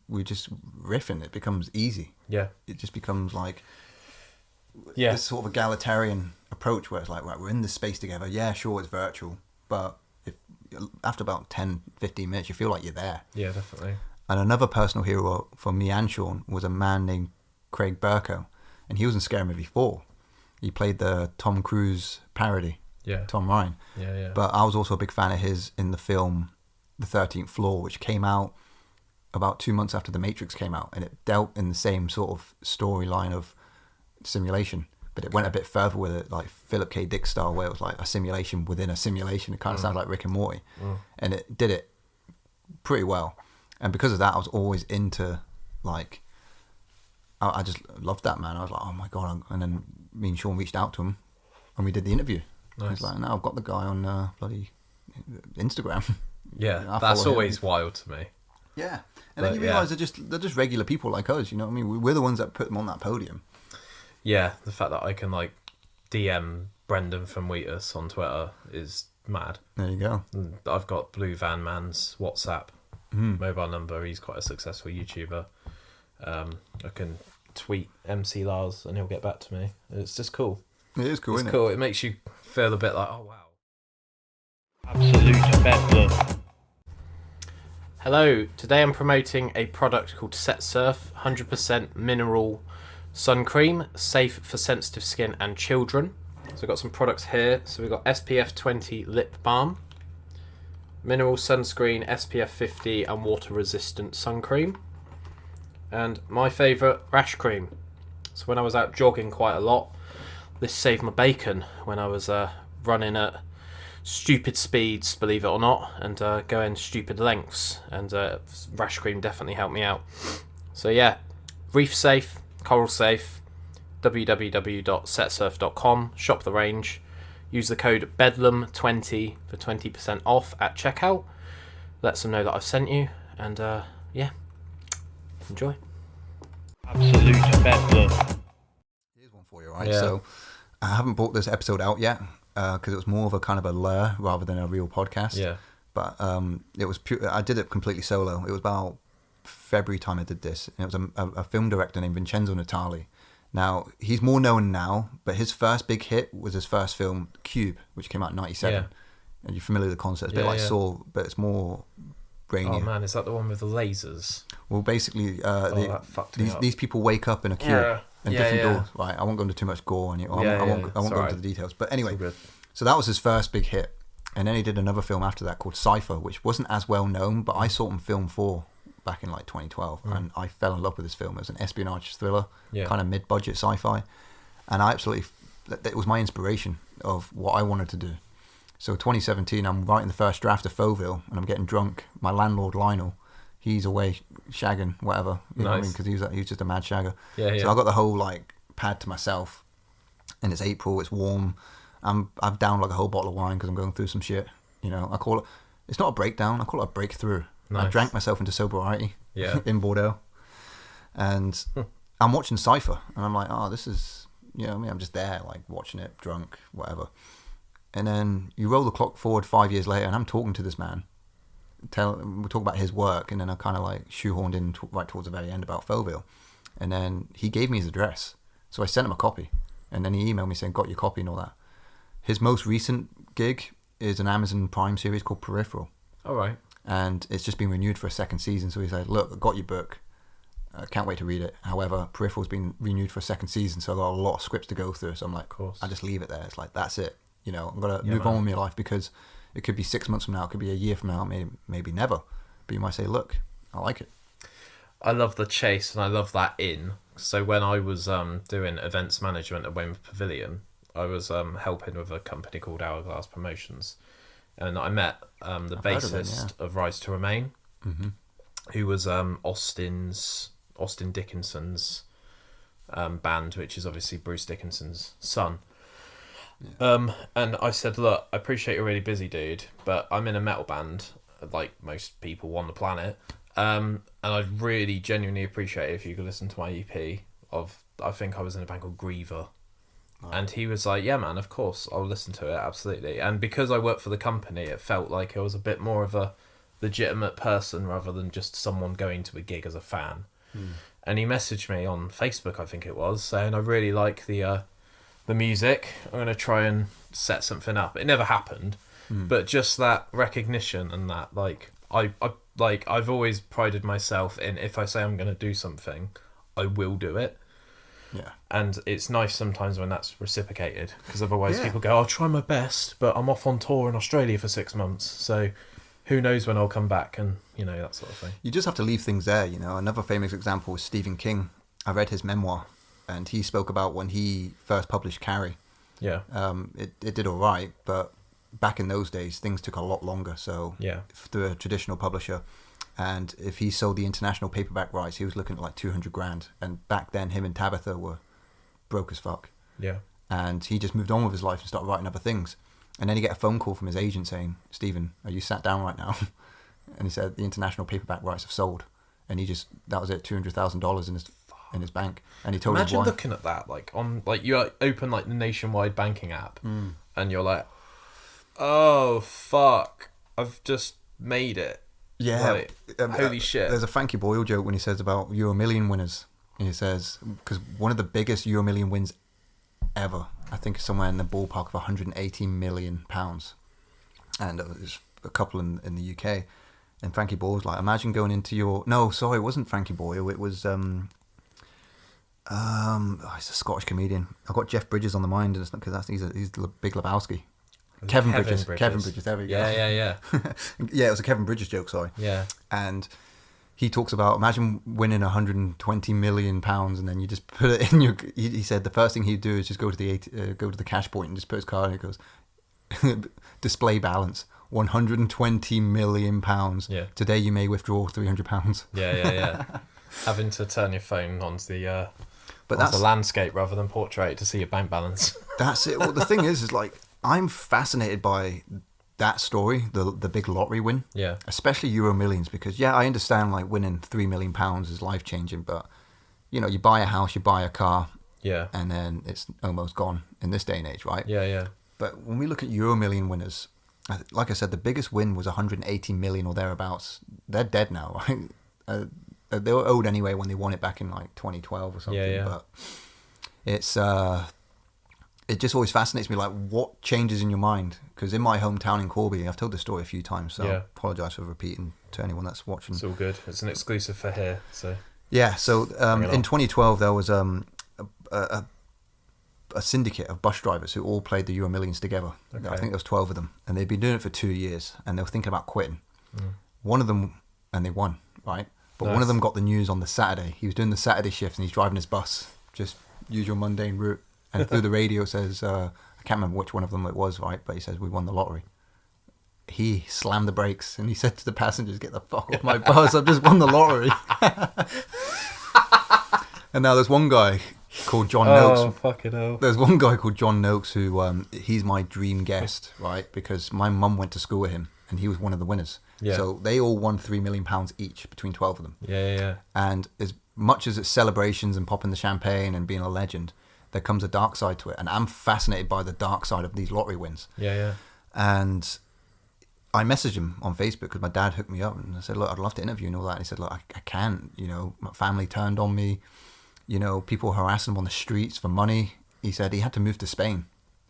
we just riffing, it becomes easy. It just becomes like this sort of egalitarian approach where it's like, right, we're in this space together. Yeah, sure, it's virtual, but after about 10, 15 minutes, you feel like you're there. Yeah, definitely. And another personal hero for me and Sean was a man named Craig Burko, and he was in Scary Movie 4. He played the Tom Cruise parody, Tom Ryan. But I was also a big fan of his in the film The 13th Floor, which came out about 2 months after The Matrix came out, and it dealt in the same sort of storyline of simulation, but it went a bit further with it, like Philip K. Dick style, where it was like a simulation within a simulation. It kind of sounds like Rick and Morty, and it did it pretty well. And because of that, I was always into like, I just loved that man. I was like, oh my god! And then me and Sean reached out to him, and we did the interview. Nice. He's like, no, I've got the guy on bloody Instagram.
Yeah, that's always wild to me.
Yeah, And then you realise they're just regular people like us. You know what I mean? We're the ones that put them on that podium.
Yeah, the fact that I can like DM Brendan from Wheatus on Twitter is mad.
There you go.
I've got Blue Van Man's WhatsApp mobile number. He's quite a successful YouTuber. I can tweet MC Lars and he'll get back to me. It's just cool.
It is cool, isn't
Cool. It makes you feel a bit like, oh wow.
Absolute bedlam.
Hello, today I'm promoting a product called Set Surf 100% mineral sun cream, safe for sensitive skin and children. So I've got some products here. So we've got SPF 20 lip balm, mineral sunscreen, SPF 50 and water resistant sun cream, and my favourite, rash cream. So when I was out jogging quite a lot, this saved my bacon when I was running at stupid speeds, believe it or not, and going stupid lengths, and rash cream definitely helped me out. So yeah, reef safe, coral safe, www.setsurf.com, shop the range, use the code BEDLAM20 for 20% off at checkout. Let them know that I've sent you, and yeah, enjoy.
Absolute bedlam.
Here's one for you, right?
Yeah.
So I haven't brought this episode out yet because it was more of a kind of a lure rather than a real podcast.
Yeah.
But it was pure. I did it completely solo. It was about February time I did this, and it was a film director named Vincenzo Natali. Now he's more known now, but his first big hit was his first film, Cube, which came out in '97.
Yeah.
And you're familiar with the concept? It's a bit like Saw, but it's more brainier.
Oh man, is that the one with the lasers?
Well, basically,
that fucked me up.
these people wake up in a cube.
Yeah.
And different doors. Right, I won't go into too much gore on you. I won't go into the details. But anyway, so that was his first big hit. And then he did another film after that called Cypher, which wasn't as well known, but I saw him film 4 back in like 2012. And I fell in love with this film. It was an espionage thriller, kind of mid-budget sci-fi. And it was my inspiration of what I wanted to do. So 2017, I'm writing the first draft of Fauxville, and I'm getting drunk. My landlord, Lionel, he's away shagging, whatever. You know what I mean? Because he's just a mad shagger.
Yeah.
So I got the whole like pad to myself, and it's April, it's warm. I've downed like a whole bottle of wine because I'm going through some shit. You know, I call it. It's not a breakdown. I call it a breakthrough.
Nice.
I drank myself into sobriety.
Yeah.
In Bordeaux, and I'm watching Cypher, and I'm like, oh, this is, you know what I mean? I'm just there, like watching it, drunk, whatever. And then you roll the clock forward 5 years later, and I'm talking to this man. We talk about his work, and then I kind of like shoehorned in right towards the very end about Fauxville, and then he gave me his address, so I sent him a copy, and then he emailed me saying got your copy and all that. His most recent gig is an Amazon Prime series called Peripheral.
All right.
And it's just been renewed for a second season. So he's like, look, I got your book. I can't wait to read it. However, Peripheral's been renewed for a second season, so I've got a lot of scripts to go through. So I'm like, I just leave it there. It's like, that's it. You know, I'm going to move on with my life, because it could be 6 months from now, it could be a year from now, maybe never. But you might say, look, I like it.
I love the chase, and I love that in. So when I was doing events management at Weymouth Pavilion, I was helping with a company called Hourglass Promotions, and I met the bassist of Rise to Remain, who was Austin Dickinson's band, which is obviously Bruce Dickinson's son. Yeah. And I said, look, I appreciate you're really busy, dude, but I'm in a metal band, like most people on the planet, and I'd really genuinely appreciate it if you could listen to my EP of, I think I was in a band called Griever. Oh. And he was like, yeah, man, of course, I'll listen to it, absolutely. And because I worked for the company, it felt like I was a bit more of a legitimate person rather than just someone going to a gig as a fan. And he messaged me on Facebook, I think it was, saying, I really like the music, I'm going to try and set something up. It never happened, but just that recognition, and that, like, I've always prided myself in, if I say I'm going to do something, I will do it.
Yeah.
And it's nice sometimes when that's reciprocated, because otherwise people go, I'll try my best, but I'm off on tour in Australia for 6 months, so who knows when I'll come back, and, you know, that sort of thing.
You just have to leave things there, you know. Another famous example was Stephen King. I read his memoir, and he spoke about when he first published Carrie.
Yeah.
It did all right, but back in those days, things took a lot longer, so through a traditional publisher. And if he sold the international paperback rights, he was looking at like 200 grand. And back then, him and Tabitha were broke as fuck.
Yeah.
And he just moved on with his life and started writing other things. And then he get a phone call from his agent saying, Stephen, are you sat down right now? And he said, the international paperback rights have sold. and that was it, $200,000 in his bank, and he told his
Imagine
wife.
looking at that, like on like you open like the nationwide banking app, and you're like, oh fuck, I've just made it.
Yeah,
Like, holy shit.
There's a Frankie Boyle joke when he says about Euro Million winners. He says, because one of the biggest Euro Million wins ever, I think, is somewhere in the ballpark of £180 million, and there's a couple in the UK. And Frankie Boyle's like, imagine going into your... No, sorry, it wasn't Frankie Boyle. It was... he's a Scottish comedian. I've got Jeff Bridges on the mind, and it's not because he's the Big Lebowski. Kevin Bridges. Kevin Bridges, there we go.
Yeah.
Yeah, it was a Kevin Bridges joke, sorry.
Yeah.
And he talks about, imagine winning £120 million, and then you just put it in your... He said the first thing he'd do is just go to the cash point and just put his card in. He goes, display balance, £120 million.
Yeah.
Today you may withdraw £300.
Yeah. Having to turn your phone onto the
But
onto
that's
the landscape rather than portrait to see your bank balance.
That's it. Well, the thing is like, I'm fascinated by that story, the big lottery win.
Yeah.
Especially Euro Millions, because I understand like winning £3 million is life changing, but you buy a house, you buy a car,
Yeah.
and then it's almost gone in this day and age, right?
Yeah.
But when we look at Euro Million winners, like I said, the biggest win was 180 million or thereabouts. They're dead now, right? They were owed anyway when they won it back in like 2012 or something.
Yeah.
But it's it just always fascinates me, like what changes in your mind? Because in my hometown in Corby, I've told this story a few times, so I apologise for repeating to anyone that's watching.
It's all good. It's an exclusive for here, so.
Yeah, so in 2012 there was a syndicate of bus drivers who all played the Euro Millions together.
Okay.
I think there was 12 of them, and they'd been doing it for 2 years, and they were thinking about quitting. One of them, and they won, right? But one of them got the news on the Saturday. He was doing the Saturday shift, and he's driving his bus, just usual mundane route, and through the radio says, I can't remember which one of them it was, right? But he says, we won the lottery. He slammed the brakes, and he said to the passengers, get the fuck off my bus, I've just won the lottery. And now there's one guy called John Noakes.
Oh, fucking hell.
There's one guy called John Noakes who he's my dream guest, right? Because my mum went to school with him, and he was one of the winners.
Yeah.
So they all won £3 million each between 12 of them.
Yeah.
And as much as it's celebrations and popping the champagne and being a legend, there comes a dark side to it. And I'm fascinated by the dark side of these lottery wins.
Yeah.
And I messaged him on Facebook because my dad hooked me up, and I said, look, I'd love to interview and all that. And he said, look, I can't, my family turned on me, people harassing him on the streets for money. He said he had to move to Spain,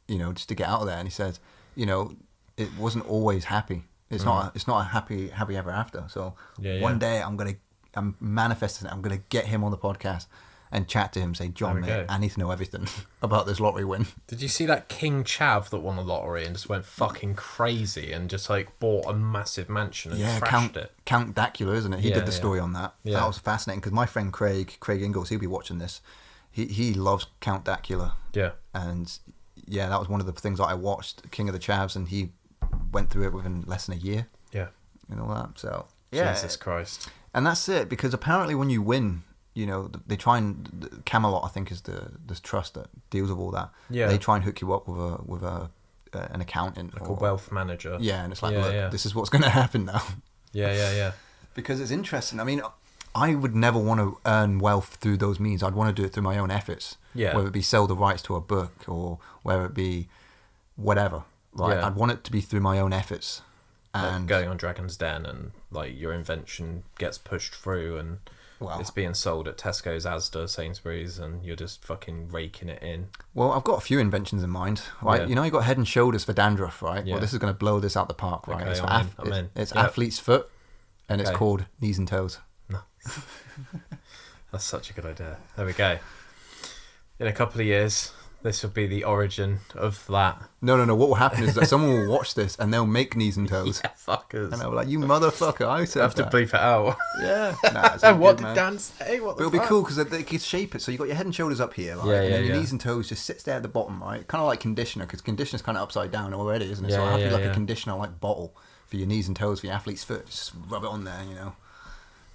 just to get out of there. And he said, it wasn't always happy. It's not a happy ever after. So one day I'm manifesting it. I'm going to get him on the podcast and chat to him, say, John, mate, I need to know everything about this lottery win.
Did you see that King Chav that won the lottery and just went fucking crazy and just like bought a massive mansion and trashed it?
Count Dacula, isn't it? He did the story on that.
Yeah.
That was fascinating because my friend Craig Ingalls, he'll be watching this. He loves Count Dacula.
Yeah.
And that was one of the things that I watched, King of the Chavs, and he went through it within less than a year.
Yeah.
And all that. So
Jesus Christ.
And that's it, because apparently when you win, they try and Camelot, I think, is the trust that deals with all that. Yeah. They try and hook you up with an accountant,
like a wealth manager.
Yeah, and it's like, look, this is what's going to happen now.
Yeah.
Because it's interesting. I mean, I would never want to earn wealth through those means. I'd want to do it through my own efforts. Yeah. Whether it be sell the rights to a book or whether it be whatever. Right. Yeah. I'd want it to be through my own efforts. And
like going on Dragon's Den and like your invention gets pushed through and it's being sold at Tesco's, Asda, Sainsbury's, and you're just fucking raking it in.
Well, I've got a few inventions in mind, right? Yeah. You got Head and Shoulders for dandruff, right? Yeah. Well, this is going to blow this out the park, right?
Okay,
it's it's athlete's foot, and it's called Knees and Toes.
No. That's such a good idea. There we go. In a couple of years, this will be the origin of that.
No. What will happen is that someone will watch this and they'll make Knees and Toes.
Yeah, fuckers.
And they'll be like, you motherfucker, I said
I have to bleep it out.
Yeah.
What did Dan say? What the
It'll be cool because they can shape it. So you got your head and shoulders up here, right? And then your knees and toes just sits there at the bottom, right? Kind of like conditioner, because conditioner's kind of upside down already, isn't it? So I have to like a conditioner like bottle for your knees and toes for your athlete's foot. Just rub it on there,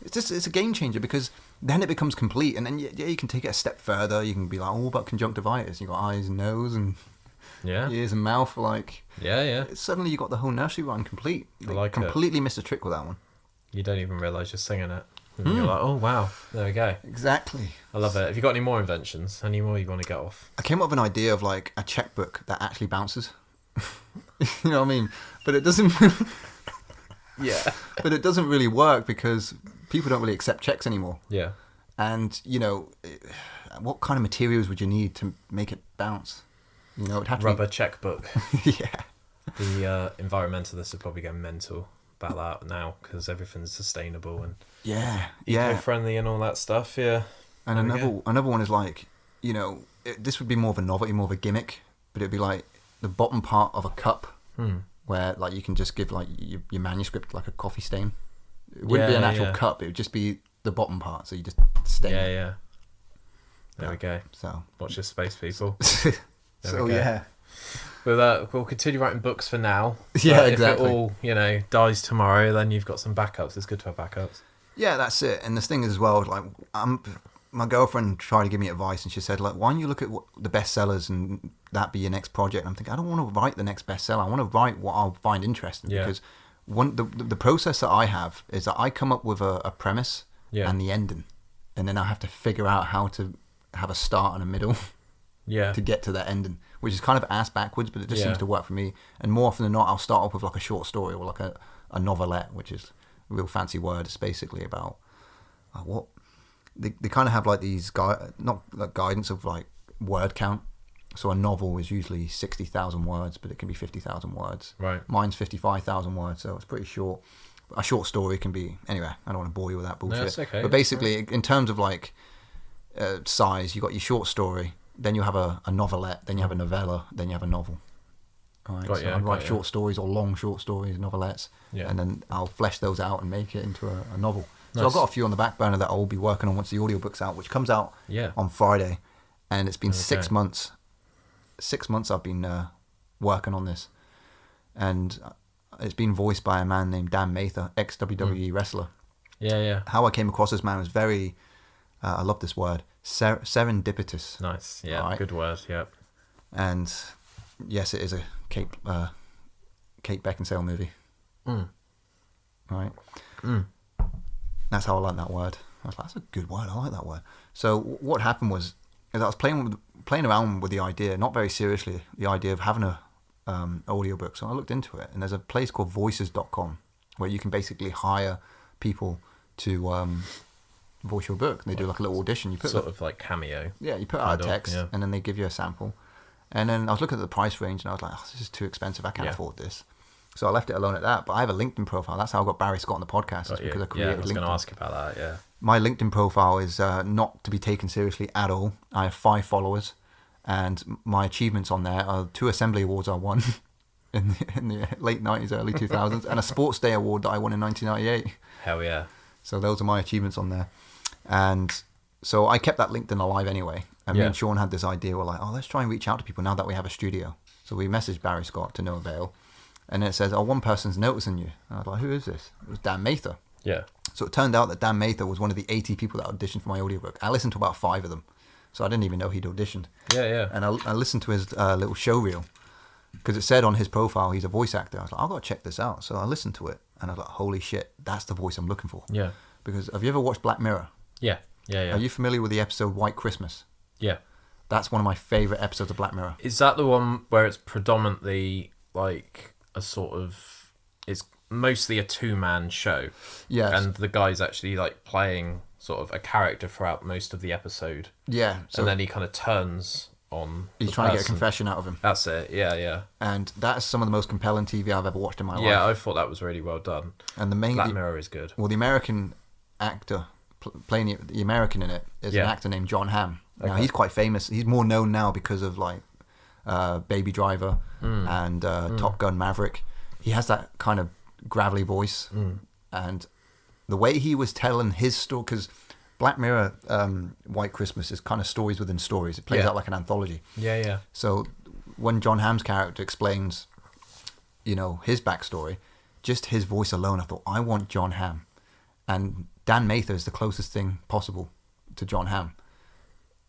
It's a game changer because then it becomes complete, and then you can take it a step further. You can be like all about conjunctivitis. You got eyes and nose and ears and mouth. Like suddenly you got the whole nursery rhyme complete.
I like
completely missed a trick with that one.
You don't even realise you're singing it. And you're like, oh wow, there we go.
Exactly.
I love it. Have you got any more inventions? Any more you want to get off?
I came up with an idea of like a checkbook that actually bounces. You know what I mean? But it doesn't.
Yeah.
But it doesn't really work because people don't really accept checks anymore.
Yeah.
And what kind of materials would you need to make it bounce? It'd have to
Rubber checkbook.
Yeah.
The environmentalists are probably going mental about that now because everything's sustainable and eco-friendly and all that stuff. Yeah.
And another one is like, this would be more of a novelty, more of a gimmick, but it'd be like the bottom part of a cup where like you can just give like your manuscript like a coffee stain. It wouldn't be an actual cup; it would just be the bottom part. So you just stain.
Yeah. There we go.
So
watch this space, people.
So yeah.
We'll continue writing books for now.
Yeah, exactly.
If it all, dies tomorrow, then you've got some backups. It's good to have backups.
Yeah, that's it. And the thing is as well, like my girlfriend tried to give me advice, and she said, like, why don't you look at the bestsellers and that be your next project? And I'm thinking, I don't want to write the next bestseller. I want to write what I'll find interesting because the process that I have is that I come up with a premise and the ending, and then I have to figure out how to have a start and a middle to get to that ending, which is kind of ass backwards, but it just seems to work for me. And more often than not, I'll start off with like a short story or like a novelette, which is a real fancy word. It's basically about what they kind of have like these not like guidance of like word count. So a novel is usually 60,000 words, but it can be 50,000 words.
Right.
Mine's 55,000 words, so it's pretty short. A short story can be, anyway, I don't want to bore you with that bullshit.
No, that's okay.
But basically, in terms of like size, you got your short story, then you have a novelette, then you have a novella, then you have a novel. All right, I write short stories or long short stories, novelettes, and then I'll flesh those out and make it into a novel. Nice. So I've got a few on the back burner that I'll be working on once the audiobook's out, which comes out on Friday, and it's been 6 months. 6 months I've been working on this, and it's been voiced by a man named Dan Mather, ex-WWE wrestler.
Yeah.
How I came across this man was very, I love this word, serendipitous.
Nice, yeah,
right?
Good word, yeah.
And yes, it is a Kate Beckinsale movie. Right? That's how I like that word. I was like, that's a good word, I like that word. So what happened was I was playing around with the idea, not very seriously, the idea of having a audiobook. So I looked into it, and there's a place called voices.com where you can basically hire people to voice your book. And they do like a little audition. You put
sort of like Cameo.
Yeah, you put out a text, and then they give you a sample. And then I was looking at the price range, and I was like, this is too expensive. I can't afford this. So I left it alone at that. But I have a LinkedIn profile. That's how I got Barry Scott on the podcast. It's because I created LinkedIn. I was going
to ask about that, yeah.
My LinkedIn profile is not to be taken seriously at all. I have 5 followers, and my achievements on there are 2 Assembly Awards I won in the late 90s, early 2000s, and a Sports Day Award that I won in 1998.
Hell yeah.
So those are my achievements on there. And so I kept that LinkedIn alive anyway. And me and Sean had this idea. We're like, let's try and reach out to people now that we have a studio. So we messaged Barry Scott to no avail. And it says, one person's noticing you. And I was like, who is this? It was Dan Mather. Yeah. So it turned out that Dan Mather was one of the 80 people that auditioned for my audiobook. I listened to about 5 of them. So I didn't even know he'd auditioned. Yeah. And I listened to his little show reel. Because it said on his profile he's a voice actor. I was like, I've got to check this out. So I listened to it. And I was like, holy shit, that's the voice I'm looking for. Yeah. Because have you ever watched Black Mirror? Yeah. Are you familiar with the episode White Christmas? Yeah. That's one of my favourite episodes of Black Mirror.
Is that the one where it's predominantly like a sort of... It's mostly a 2-man show.
Yes.
And the guy's actually like playing sort of a character throughout most of the episode.
Yeah.
So, and then he kind of turns on
He's trying to get a confession out of him.
That's it. Yeah.
And that's some of the most compelling TV I've ever watched in my life.
Yeah, I thought that was really well done.
And
Black Mirror is good.
Well, the American actor playing the American in it is an actor named Jon Hamm. Now, he's quite famous. He's more known now because of like Baby Driver and Top Gun Maverick. He has that kind of gravelly voice. And the way he was telling his story, because Black Mirror, White Christmas is kind of stories within stories. It plays out like an anthology. Yeah. So when Jon Hamm's character explains, his backstory, just his voice alone, I thought, I want Jon Hamm. And Dan Mather is the closest thing possible to Jon Hamm.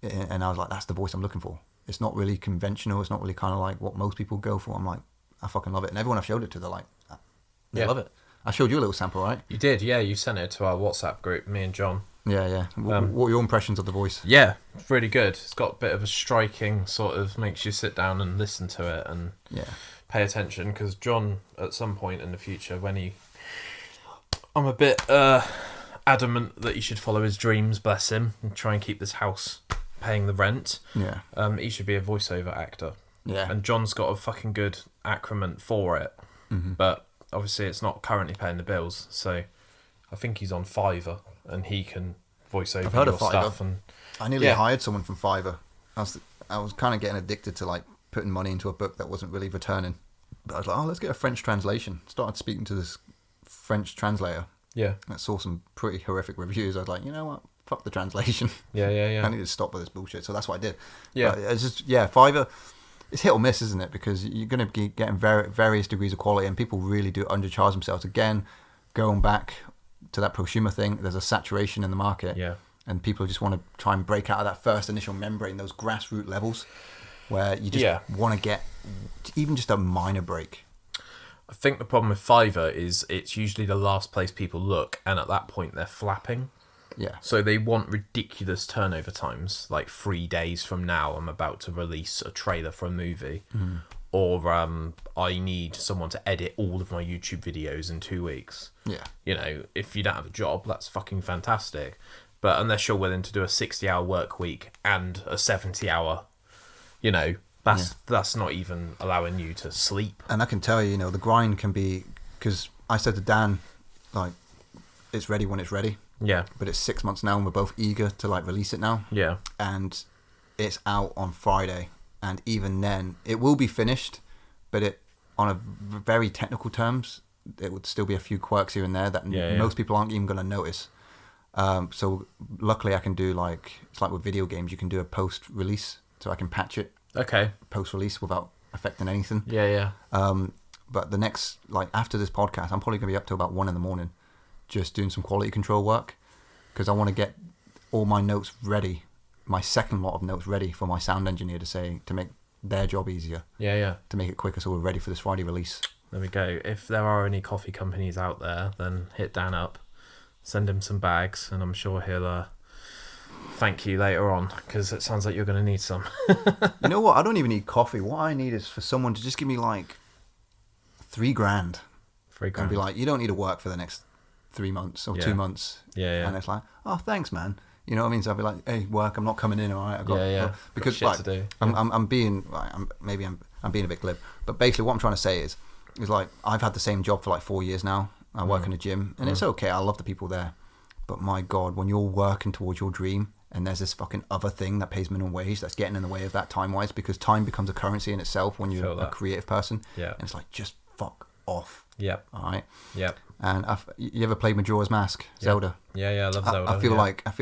And I was like, that's the voice I'm looking for. It's not really conventional. It's not really kind of like what most people go for. I'm like, I fucking love it. And everyone I've showed it to, they're like, they love it. I showed you a little sample, right?
You did, yeah. You sent it to our WhatsApp group, me and John.
Yeah. What are your impressions of the voice?
Yeah, really good. It's got a bit of a striking sort of, makes you sit down and listen to it and pay attention, because John, at some point in the future, I'm a bit adamant that he should follow his dreams, bless him, and try and keep this house paying the rent.
Yeah.
He should be a voiceover actor.
Yeah.
And John's got a fucking good accrement for it, but obviously it's not currently paying the bills, so I think he's on Fiverr and he can voice over
I've heard
your
of Fiverr.
stuff. And
I nearly hired someone from Fiverr. I was kind of getting addicted to like putting money into a book that wasn't really returning. But I was like, let's get a French translation. Started speaking to this French translator.
Yeah.
I saw some pretty horrific reviews. I was like, you know what? Fuck the translation.
Yeah.
I need to stop with this bullshit. So that's what I did.
Yeah.
But it's just, Fiverr, it's hit or miss, isn't it? Because you're going to be getting various degrees of quality, and people really do undercharge themselves. Again, going back to that prosumer thing, there's a saturation in the market.
Yeah.
And people just want to try and break out of that first initial membrane, those grassroots levels, where you just want to get even just a minor break.
I think the problem with Fiverr is it's usually the last place people look, and at that point they're flapping.
Yeah.
So they want ridiculous turnover times, like 3 days from now I'm about to release a trailer for a movie, or I need someone to edit all of my YouTube videos in 2 weeks.
Yeah.
You know, if you don't have a job, that's fucking fantastic. But unless you're willing to do a 60-hour work week and a 70-hour, you know, that's not even allowing you to sleep.
And I can tell you, the grind can be, because I said to Dan, like, it's ready when it's ready.
Yeah.
But it's 6 months now, and we're both eager to like release it now.
Yeah.
And it's out on Friday, and even then, it will be finished, but it, on a very technical terms, it would still be a few quirks here and there that most people aren't even going to notice. So luckily I can do it's like with video games, you can do a post-release, so I can patch it post-release without affecting anything.
Yeah.
But the next, after this podcast, I'm probably going to be up till about 1 a.m. just doing some quality control work, because I want to get all my notes ready, my second lot of notes ready for my sound engineer to make their job easier.
Yeah.
To make it quicker, so we're ready for this Friday release.
There we go. If there are any coffee companies out there, then hit Dan up. Send him some bags, and I'm sure he'll thank you later on, because it sounds like you're going to need some.
You know what? I don't even need coffee. What I need is for someone to just give me $3,000.
$3,000.
And be like, you don't need to work for the next 3 months or 2 months.
Yeah.
And it's like, oh, thanks, man. You know what I mean? So I'll be like, hey, work, I'm not coming in, all right? I've got, because
got shit to do.
I'm being, I'm being a bit glib, but basically what I'm trying to say is I've had the same job for 4 years now. I work in a gym, and it's okay. I love the people there, but my God, when you're working towards your dream, and there's this fucking other thing that pays minimum wage that's getting in the way of that time-wise, because time becomes a currency in itself when you're a creative person. Yeah. And it's like, just fuck off.
Yep.
All right.
Yep.
And you ever played Majora's Mask, Zelda?
Yeah, I love Zelda.
I feel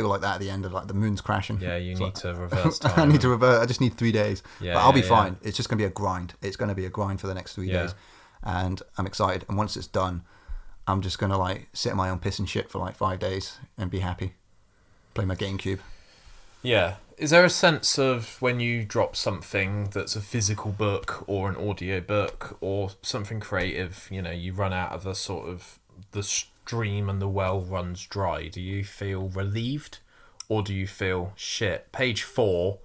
like that at the end of the moon's crashing.
Yeah, you need to reverse time.
I need to reverse. I just need 3 days.
Yeah,
but I'll be fine. It's just gonna be a grind. It's gonna be a grind for the next 3 days, and I'm excited. And once it's done, I'm just gonna sit in my own piss and shit for 5 days and be happy. Play my GameCube.
Yeah. Is there a sense of when you drop something that's a physical book or an audio book or something creative, you run out of the stream and the well runs dry? Do you feel relieved, or do you feel, shit, page 4,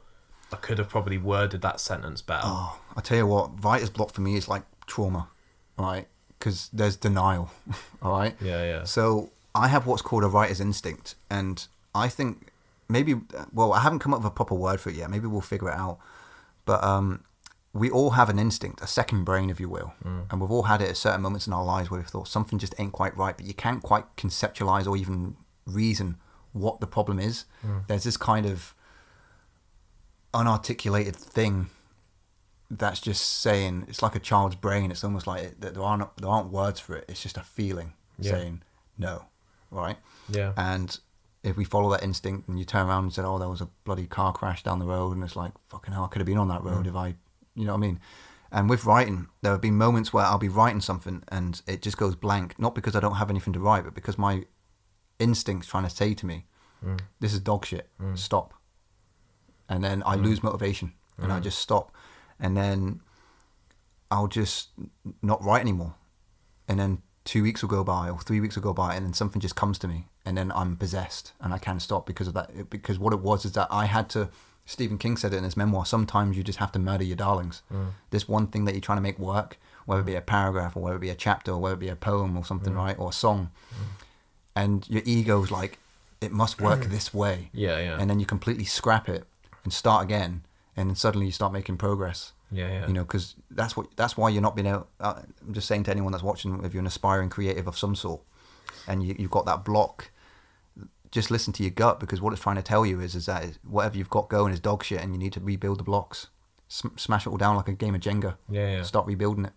I could have probably worded that sentence better?
Oh, I tell you what, writer's block for me is like trauma, right? Because there's denial, all right?
Yeah.
So I have what's called a writer's instinct, and I think I haven't come up with a proper word for it yet. Maybe we'll figure it out. But we all have an instinct, a second brain, if you will. And we've all had it at certain moments in our lives where we've thought something just ain't quite right, but you can't quite conceptualize or even reason what the problem is. There's this kind of unarticulated thing that's just saying, it's like a child's brain. It's almost like there aren't words for it. It's just a feeling saying no, right? Yeah. And if we follow that instinct and you turn around and said, oh, there was a bloody car crash down the road, and it's like, fucking hell, I could have been on that road if I, you know what I mean? And with writing, there have been moments where I'll be writing something and it just goes blank, not because I don't have anything to write, but because my instinct's trying to say to me, this is dog shit, stop. And then I lose motivation and I just stop. And then I'll just not write anymore. And then 2 weeks will go by or 3 weeks will go by, and then something just comes to me, and then I'm possessed and I can't stop because of that. Because what it was is that I had to. Stephen King said it in his memoir. Sometimes you just have to murder your darlings. This one thing that you're trying to make work, whether it be a paragraph or whether it be a chapter or whether it be a poem or something, right, or a song, and your ego's like, it must work this way.
Yeah.
And then you completely scrap it and start again, and then suddenly you start making progress.
Yeah.
You know, because that's why you're not being able. I'm just saying to anyone that's watching, if you're an aspiring creative of some sort, and you've got that block, just listen to your gut, because what it's trying to tell you is that whatever you've got going is dog shit, and you need to rebuild the blocks, smash it all down like a game of Jenga.
Yeah.
Start rebuilding it,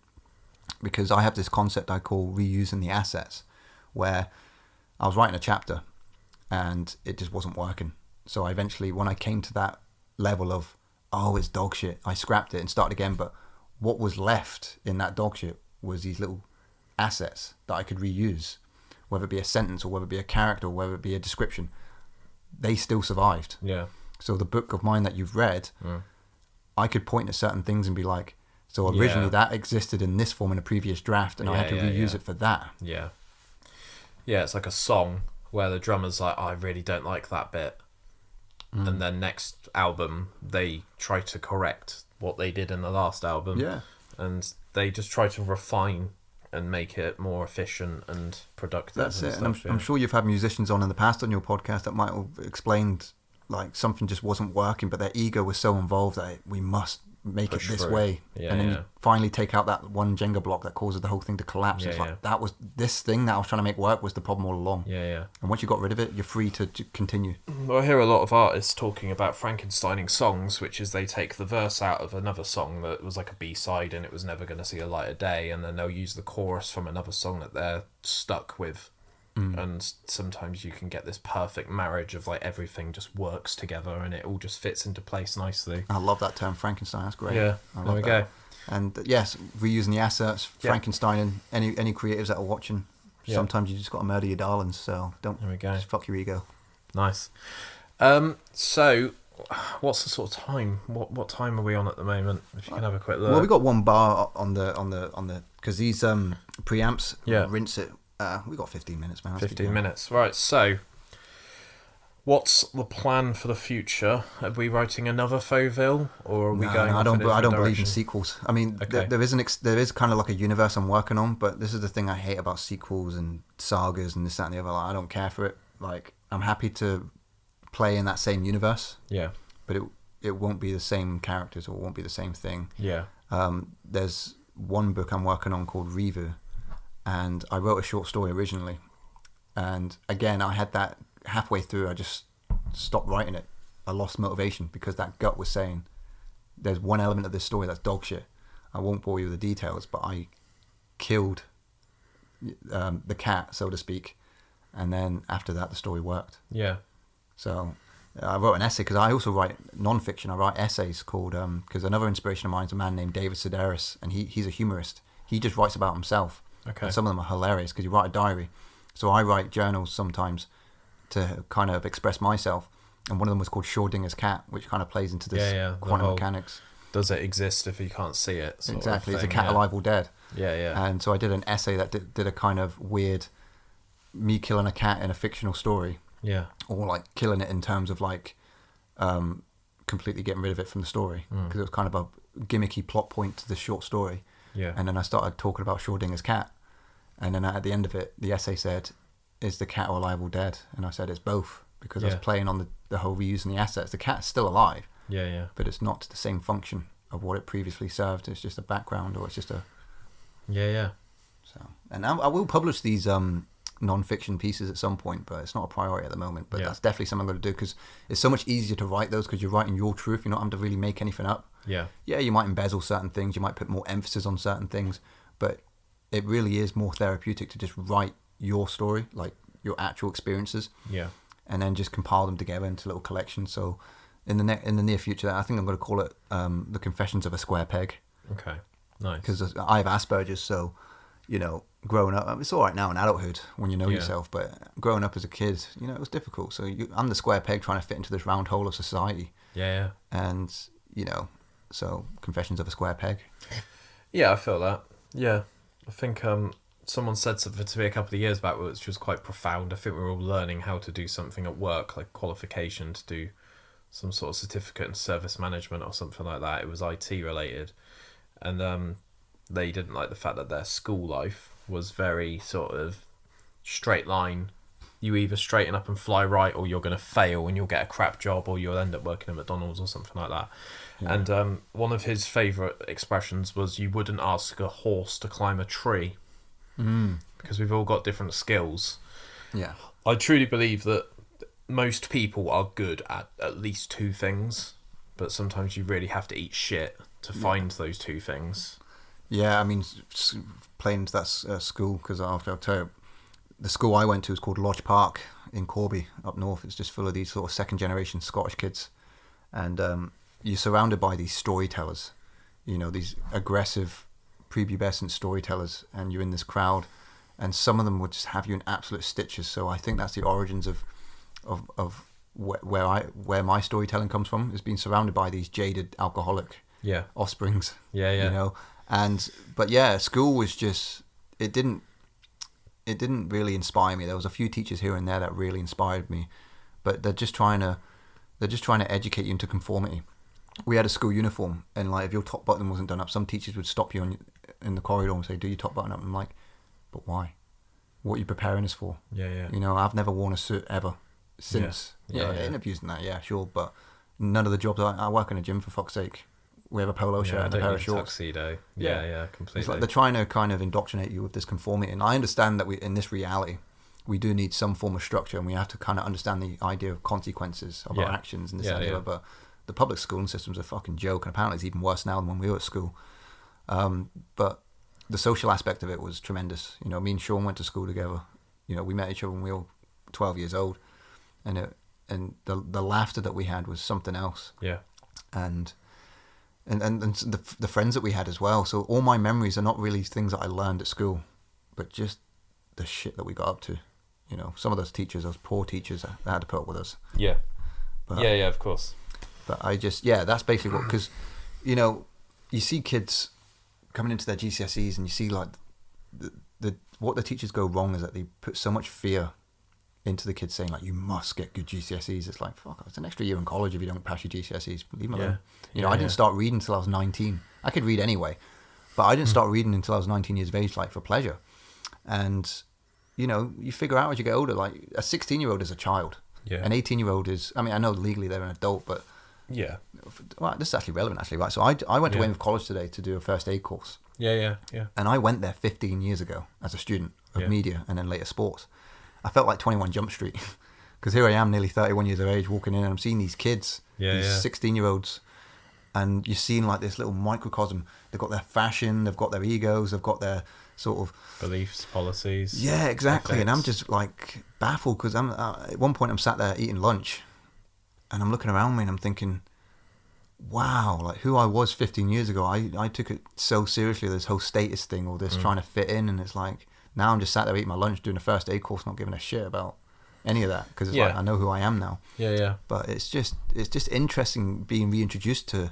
because I have this concept I call reusing the assets, where I was writing a chapter, and it just wasn't working. So I eventually, when I came to that level of, oh, it's dog shit, I scrapped it and started again. But what was left in that dog shit was these little assets that I could reuse, whether it be a sentence or whether it be a character or whether it be a description. They still survived.
Yeah.
So the book of mine that you've read, I could point at certain things and be like, so originally that existed in this form in a previous draft, and I had to reuse it for that.
Yeah. Yeah, it's like a song where the drummer's like, I really don't like that bit. And then next album, they try to correct what they did in the last album. Yeah. And they just try to refine and make it more efficient and productive.
That's it. And I'm sure you've had musicians on in the past on your podcast that might have explained like something just wasn't working, but their ego was so involved that we must make it this way. And then you finally take out that one Jenga block that causes the whole thing to collapse. It's like, that was this thing that I was trying to make work was the problem all along. And once you got rid of it, you're free to continue.
Well, I hear a lot of artists talking about Frankensteining songs, which is they take the verse out of another song that was like a B-side and it was never going to see a light of day, and then they'll use the chorus from another song that they're stuck with. And sometimes you can get this perfect marriage of like everything just works together and it all just fits into place nicely.
I love that term, Frankenstein. That's great.
Yeah, there we go.
And yes, reusing the assets, Frankenstein, and any creatives that are watching. Sometimes you just got to murder your darlings. So don't.
There we go.
Just fuck your ego.
Nice. So, what's the sort of time? What time are we on at the moment? If you can have a quick look.
Well, we got one bar on the because these preamps rinse it. We got 15 minutes, man.
15 minutes, right? So, what's the plan for the future? Are we writing another Fauxville, or are we going?
I don't believe in sequels. I mean, there is kind of like a universe I'm working on, but this is the thing I hate about sequels and sagas and this, that, and the other. Like, I don't care for it. Like, I'm happy to play in that same universe. Yeah. But it won't be the same characters, or it won't be the same thing. Yeah. There's one book I'm working on called Revu. And I wrote a short story originally. And again, I had that halfway through, I just stopped writing it. I lost motivation because that gut was saying, there's one element of this story that's dog shit. I won't bore you with the details, but I killed the cat, so to speak. And then after that, the story worked. Yeah. So I wrote an essay, because I also write non-fiction. I write essays called, because another inspiration of mine is a man named David Sedaris, and he's a humorist. He just writes about himself. Okay. And some of them are hilarious because you write a diary. So I write journals sometimes to kind of express myself. And one of them was called Schrodinger's Cat, which kind of plays into this quantum mechanics.
Does it exist if you can't see it?
Exactly. It's a cat alive or dead.
Yeah.
And so I did an essay that did a kind of weird, me killing a cat in a fictional story. Yeah. Or like killing it in terms of like completely getting rid of it from the story. Because it was kind of a gimmicky plot point to the short story. Yeah. And then I started talking about Schrodinger's cat. And then at the end of it, the essay said, is the cat alive or dead? And I said, it's both. Because I was playing on the whole reusing the assets. The cat's still alive. Yeah. But it's not the same function of what it previously served. It's just a background, or it's just a... Yeah. So, and I will publish these non-fiction pieces at some point, but it's not a priority at the moment. But that's definitely something I'm going to do, because it's so much easier to write those because you're writing your truth. You're not having to really make anything up. Yeah, you might embezzle certain things, you might put more emphasis on certain things, but it really is more therapeutic to just write your story, like your actual experiences. Yeah. And then just compile them together into little collections. So in the near future, I think I'm going to call it The Confessions of a Square Peg. Okay, nice. Because I have Asperger's, so, growing up, it's all right now in adulthood when you know yourself, but growing up as a kid, it was difficult. So I'm the square peg trying to fit into this round hole of society. Yeah. And, so Confessions of a Square Peg.
Yeah, I feel that. Yeah. I think someone said something to me a couple of years back which was quite profound. I think we were all learning how to do something at work, like qualification to do some sort of certificate in service management or something like that. It was IT related, and they didn't like the fact that their school life was very sort of straight line. You either straighten up and fly right, or you're going to fail and you'll get a crap job, or you'll end up working at McDonald's or something like that. Yeah. And one of his favourite expressions was, you wouldn't ask a horse to climb a tree, because we've all got different skills.
Yeah.
I truly believe that most people are good at least two things, but sometimes you really have to eat shit to find those two things.
Yeah, I mean, playing into that school, because I'll tell you, the school I went to is called Lodge Park in Corby, up north. It's just full of these sort of second-generation Scottish kids. And you're surrounded by these storytellers, you know, these aggressive, prepubescent storytellers, and you're in this crowd, and some of them would just have you in absolute stitches. So I think that's the origins of where my storytelling comes from, is being surrounded by these jaded alcoholic offsprings. Yeah. You know, but school was just, it didn't really inspire me. There was a few teachers here and there that really inspired me, but they're just trying to educate you into conformity. We had a school uniform, and like if your top button wasn't done up, some teachers would stop you in the corridor and say, "Do your top button up?" And I'm like, "But why? What are you preparing us for?" Yeah. You know, I've never worn a suit ever since. Interviews and that, sure, but none of the jobs. I work in a gym, for fuck's sake. We have a polo shirt and a pair of shorts.
Tuxedo. Yeah, completely.
It's like they're trying to kind of indoctrinate you with this conformity, and I understand that in this reality, we do need some form of structure, and we have to kind of understand the idea of consequences of our actions and this and the other. But the public schooling system's a fucking joke, and apparently it's even worse now than when we were at school. But the social aspect of it was tremendous. You know, me and Sean went to school together. You know, we met each other when we were 12 years old, and the laughter that we had was something else. Yeah. And the friends that we had as well. So all my memories are not really things that I learned at school, but just the shit that we got up to. You know, some of those teachers, those poor teachers that had to put up with us. Yeah. But,
of course.
But I just, that's basically what, because, you know, you see kids coming into their GCSEs, and you see like what the teachers go wrong is that they put so much fear into the kids, saying like, you must get good GCSEs. It's like, fuck, it's an extra year in college if you don't pass your GCSEs. Leave me alone. You know, I didn't start reading until I was 19. I could read anyway, but I didn't start reading until I was 19 years of age, like for pleasure. And, you know, you figure out as you get older, like a 16-year-old is a child. Yeah. An 18-year-old is, I mean, I know legally they're an adult, but well, this is actually relevant, actually, right? So I went to Weymouth College today to do a first aid course. Yeah. And I went there 15 years ago as a student of media and then later sports. I felt like 21 Jump Street, because here I am, nearly 31 years of age, walking in, and I'm seeing these kids, these 16-year-olds, and you're seeing like this little microcosm. They've got their fashion, they've got their egos, they've got their sort of
beliefs, policies.
Yeah, exactly. Ethics. And I'm just like baffled, because at one point I'm sat there eating lunch, and I'm looking around me and I'm thinking, wow, like who I was 15 years ago, I took it so seriously, this whole status thing, or this trying to fit in, and it's like, now I'm just sat there eating my lunch, doing a first aid course, not giving a shit about any of that, because it's like I know who I am now. Yeah. But it's just interesting being reintroduced to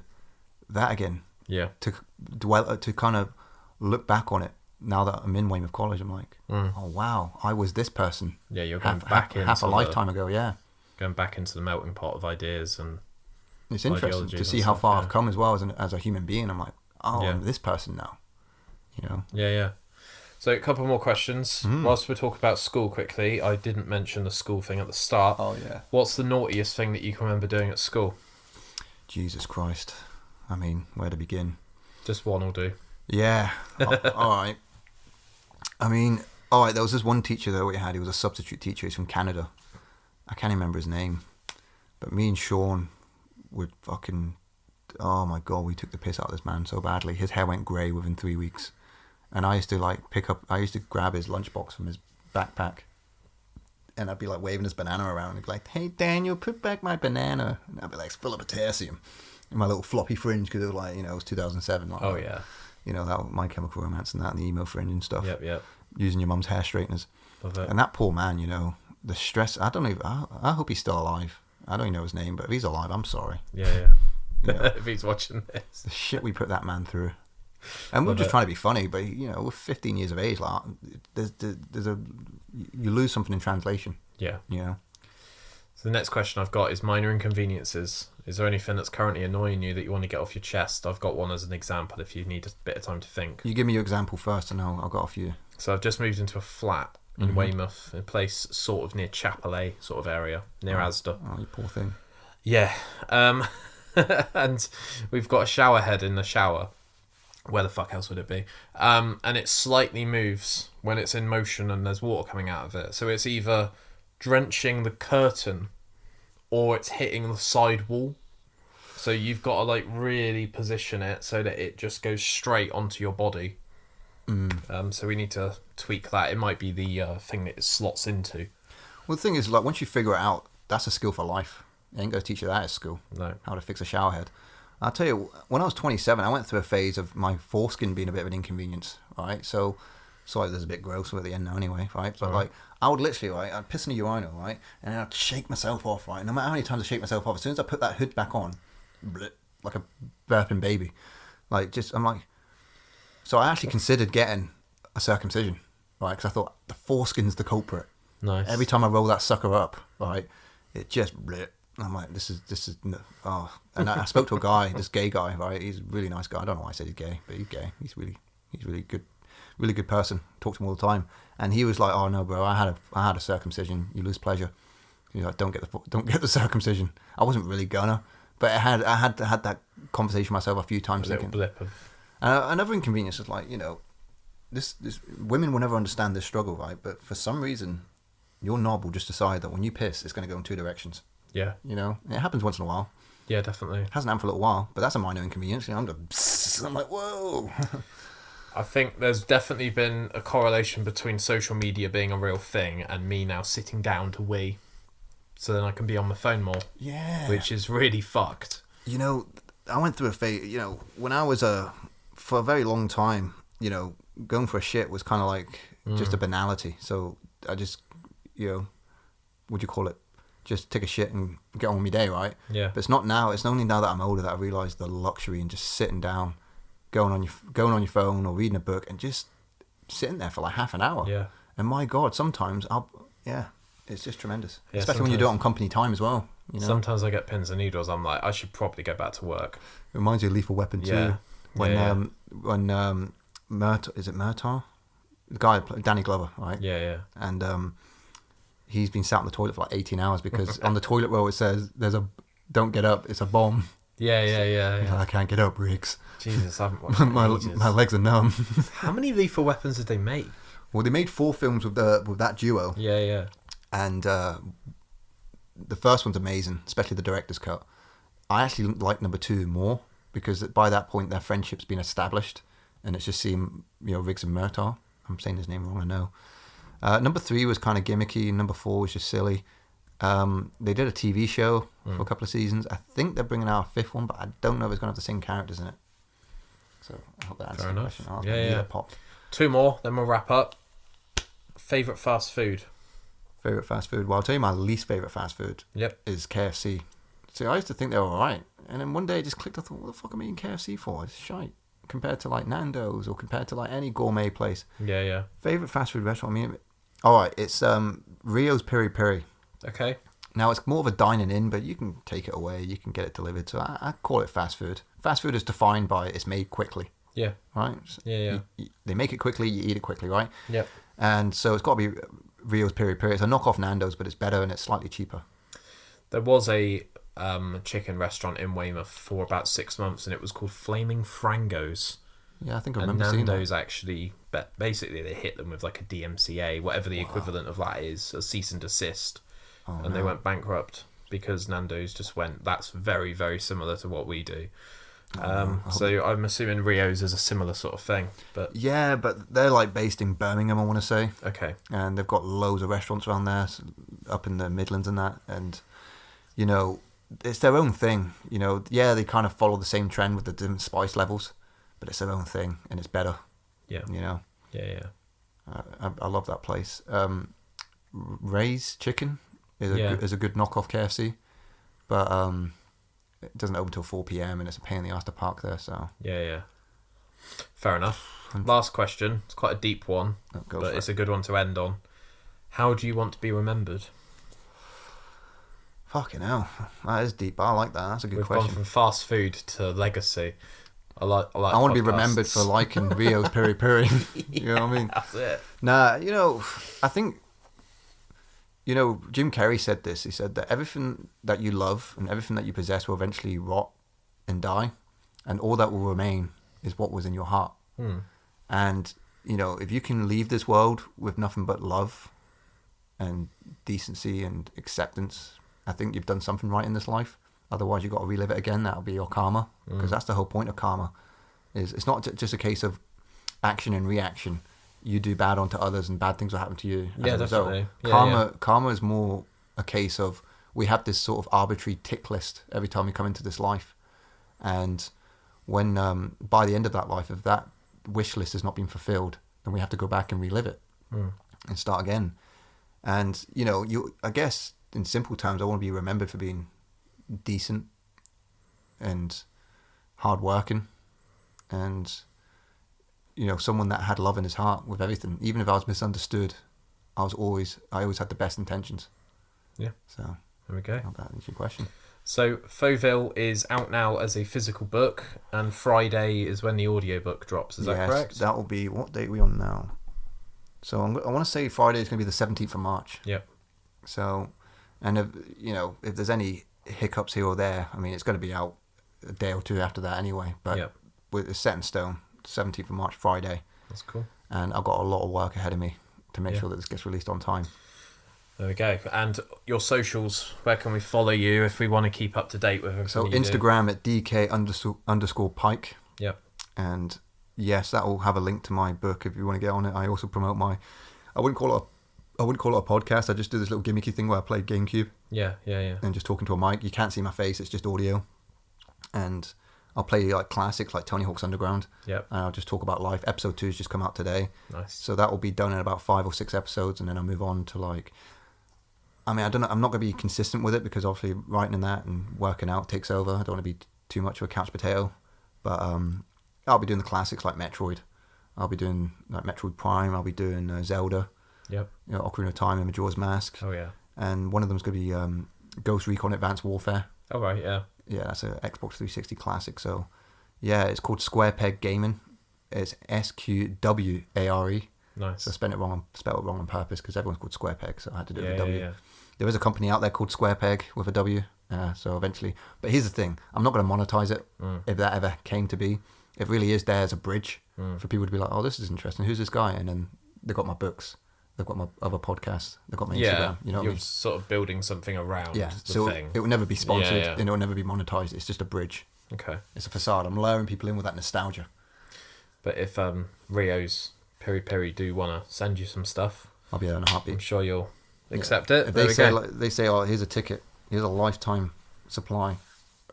that again. Yeah. To kind of look back on it now that I'm in Weymouth College. I'm like, oh wow, I was this person.
Yeah, you're going back into
half a lifetime ago. Yeah.
Going back into the melting pot of ideas, and
it's interesting to see how far I've come as well as a human being. I'm like, I'm this person now. You know.
Yeah. So a couple more questions. Whilst we talk about school quickly, I didn't mention the school thing at the start.
Oh, yeah.
What's the naughtiest thing that you can remember doing at school?
Jesus Christ. I mean, where to begin?
Just one will do.
Yeah. All right. I mean, all right, there was this one teacher that we had. He was a substitute teacher. He's from Canada. I can't remember his name. But me and Sean would fucking... Oh, my God, we took the piss out of this man so badly. His hair went grey within 3 weeks. And I used to grab his lunchbox from his backpack, and I'd be like waving his banana around, and he'd be like, "Hey Daniel, put back my banana," and I'd be like, "It's full of potassium," in my little floppy fringe, because it was like, you know, it was 2007. Like, you know, that My Chemical Romance and that, and the emo fringe and stuff. Yep. Using your mum's hair straighteners. Love it. And that poor man, you know, the stress. I hope he's still alive. I don't even know his name, but if he's alive, I'm sorry.
Yeah. You know, if he's watching this,
the shit we put that man through. And we're
Love
just
it.
trying to be funny, but we're 15 years of age. Like, you lose something in translation.
Yeah.
You know.
So the next question I've got is minor inconveniences. Is there anything that's currently annoying you that you want to get off your chest? I've got one as an example if you need a bit of time to think.
You give me your example first, and I'll go off you.
So I've just moved into a flat in Weymouth, a place sort of near Chapelay sort of area, near Asda.
Oh, you poor thing.
Yeah. And we've got a shower head in the shower. Where the fuck else would it be? And it slightly moves when it's in motion and there's water coming out of it. So it's either drenching the curtain or it's hitting the side wall. So you've got to like really position it so that it just goes straight onto your body. So we need to tweak that. It might be the thing that it slots into.
Well, the thing is, like, once you figure it out, that's a skill for life. They ain't going to teach you that at school.
No.
How to fix a shower head. I'll tell you, when I was 27, I went through a phase of my foreskin being a bit of an inconvenience, right? So, sorry, there's a bit gross at the end now anyway, right? But, like, I would literally, right, I'd piss in a urinal, right? And then I'd shake myself off, right? No matter how many times I shake myself off, as soon as I put that hood back on, bleh, like a burping baby. Like, I'm like... So I actually considered getting a circumcision, right? Because I thought, the foreskin's the culprit.
Nice.
Every time I roll that sucker up, right, it just... Bleh. I'm like, this is oh. And I spoke to a guy, this gay guy, right? He's a really nice guy. I don't know why I said he's gay, but he's gay. He's really good person. Talk to him all the time. And he was like, oh no, bro, I had a circumcision. You lose pleasure. He's like, don't get the circumcision. I wasn't really gonna, but I had that conversation myself a few times.
A little
Thinking,
blip of...
another inconvenience is like, this women will never understand this struggle, right? But for some reason, your knob will just decide that when you piss, it's going to go in two directions.
Yeah.
It happens once in a while.
Yeah, definitely.
It hasn't happened for a little while, but that's a minor inconvenience. I'm like, whoa.
I think there's definitely been a correlation between social media being a real thing and me now sitting down to wee, so then I can be on my phone more.
Yeah.
Which is really fucked.
I went through a phase, when I was for a very long time, going for a shit was kind of like just a banality. So I just, what'd you call it? Just take a shit and get on with my day, right?
Yeah.
But it's not now. It's only now that I'm older that I realise the luxury in just sitting down, going on your phone or reading a book and just sitting there for like half an hour.
Yeah.
And my God, sometimes it's just tremendous.
Yeah,
especially when you do it on company time as well.
Sometimes I get pins and needles. I'm like, I should probably go back to work.
It reminds you of Lethal Weapon too.
Yeah.
When is it Murtaugh? The guy, Danny Glover, right?
Yeah.
And he's been sat on the toilet for like 18 hours because on the toilet roll it says don't get up, it's a bomb.
Yeah.
I can't get up, Riggs.
Jesus, I haven't watched it in ages.
my legs are numb.
How many Lethal Weapons did they make?
Well, they made 4 films with that duo.
Yeah.
And the first one's amazing, especially the director's cut. I actually like number 2 more because by that point their friendship's been established and it's just seeing Riggs and Murtaugh. I'm saying his name wrong, I know. Number 3 was kind of gimmicky. Number 4 was just silly. They did a TV show for a couple of seasons. I think they're bringing out a 5th one, but I don't know if it's going to have the same characters in it. So I hope that answers the question.
Yeah.
Pop.
2 more, then we'll wrap up. Favourite fast food?
Favourite fast food? Well, I'll tell you my least favourite fast food is KFC. See, I used to think they were alright. And then one day it just clicked. I thought, what the fuck am I eating KFC for? It's shite. Compared to like Nando's or compared to like any gourmet place.
Yeah.
Favourite fast food restaurant? I mean, alright, it's Rio's Piri Piri.
Okay.
Now, it's more of a dining in, but you can take it away. You can get it delivered. So I call it fast food. Fast food is defined by it's made quickly.
Yeah.
Right?
Yeah.
They make it quickly, you eat it quickly, right?
Yep.
And so it's got to be Rio's Piri Piri. It's a knockoff Nando's, but it's better and it's slightly cheaper.
There was a chicken restaurant in Weymouth for about 6 months, and it was called Flaming Frangos.
Yeah, I think I
And
remember seeing
Nando's
that.
actually, basically they hit them with like a DMCA, whatever the equivalent of that is, a cease and desist. And they went bankrupt because Nando's just went, that's very, very similar to what we do. So I'm assuming Rio's is a similar sort of thing. But
Yeah, but they're like based in Birmingham, I want to say.
okay.
And they've got loads of restaurants around there, up in the Midlands and that. And, it's their own thing. They kind of follow the same trend with the different spice levels, but it's their own thing and it's better.
Yeah. Yeah.
I love that place. Ray's Chicken is a good knockoff KFC, but it doesn't open till 4 p.m. and it's a pain in the ass to park there. So
Yeah. Fair enough. Last question. It's quite a deep one, but it's a good one to end on. How do you want to be remembered?
Fucking hell, that is deep. I like that. That's a good
We've
question.
gone from fast food to legacy. I want
to be remembered for liking Rio's Piri Piri. You know what I mean?
That's it.
Nah, I think, Jim Carrey said this. He said that everything that you love and everything that you possess will eventually rot and die, and all that will remain is what was in your heart. And, if you can leave this world with nothing but love and decency and acceptance, I think you've done something right in this life. Otherwise, you've got to relive it again. That'll be your karma, because that's the whole point of karma. It's not just a case of action and reaction. You do bad onto others, and bad things will happen to you as a result.
Definitely.
Karma is more a case of, we have this sort of arbitrary tick list every time we come into this life, and when by the end of that life, if that wish list has not been fulfilled, then we have to go back and relive it and start again. And I guess in simple terms, I want to be remembered for being decent and hardworking, and someone that had love in his heart with everything. Even if I was misunderstood, I always had the best intentions.
Yeah.
So
there we go.
I hope that answers your question.
So Fauxville is out now as a physical book, and Friday is when the audiobook drops. Is that correct?
That will be, what date are we on now? So I want to say Friday is going to be the 17th of March.
Yep.
So, and if there's any hiccups here or there, I mean, it's going to be out a day or two after that anyway. But it's set in stone, 17th of March, Friday.
That's cool.
And I've got a lot of work ahead of me to make sure that this gets released on time.
There we go. And your socials, where can we follow you if we want to keep up to date with everything?
So Instagram at DK_Pike.
Yep.
And yes, that will have a link to my book if you want to get on it. I also promote I wouldn't call it a podcast. I just do this little gimmicky thing where I play GameCube.
Yeah.
And just talking to a mic. You can't see my face, it's just audio. And I'll play like classics like Tony Hawk's Underground.
Yep.
And I'll just talk about life. Episode 2 has just come out today.
Nice.
So that will be done in about 5 or 6 episodes, and then I'll move on to I don't know, I'm not going to be consistent with it because obviously writing and that and working out takes over. I don't want to be too much of a couch potato. But I'll be doing the classics like Metroid. I'll be doing like Metroid Prime. I'll be doing Zelda.
Yep.
Ocarina of Time and Majora's Mask.
Oh, yeah. And
one of them's going to be Ghost Recon Advanced Warfare.
Oh, right, yeah.
Yeah, that's an Xbox 360 classic. So, yeah, it's called Square Peg Gaming. It's SQWARE.
Nice.
So I spelled it wrong on purpose because everyone's called Square Peg, so I had to do it with a W.
Yeah.
There is a company out there called Square Peg with a W, so eventually. But here's the thing, I'm not going to monetize it if that ever came to be. It really is there as a bridge for people to be like, oh, this is interesting. Who's this guy? And then they've got my books. They've got my other podcasts. They've got my Instagram. You know what
you're
I mean?
sort of building something around the thing.
It will never be sponsored
Yeah.
and it will never be monetized. It's just a bridge.
Okay.
It's a facade. I'm luring people in with that nostalgia.
But if Rio's Piri Piri do want to send you some stuff,
I'll be there in a heartbeat.
I'm sure you'll accept it.
If they say, oh, here's a ticket, here's a lifetime supply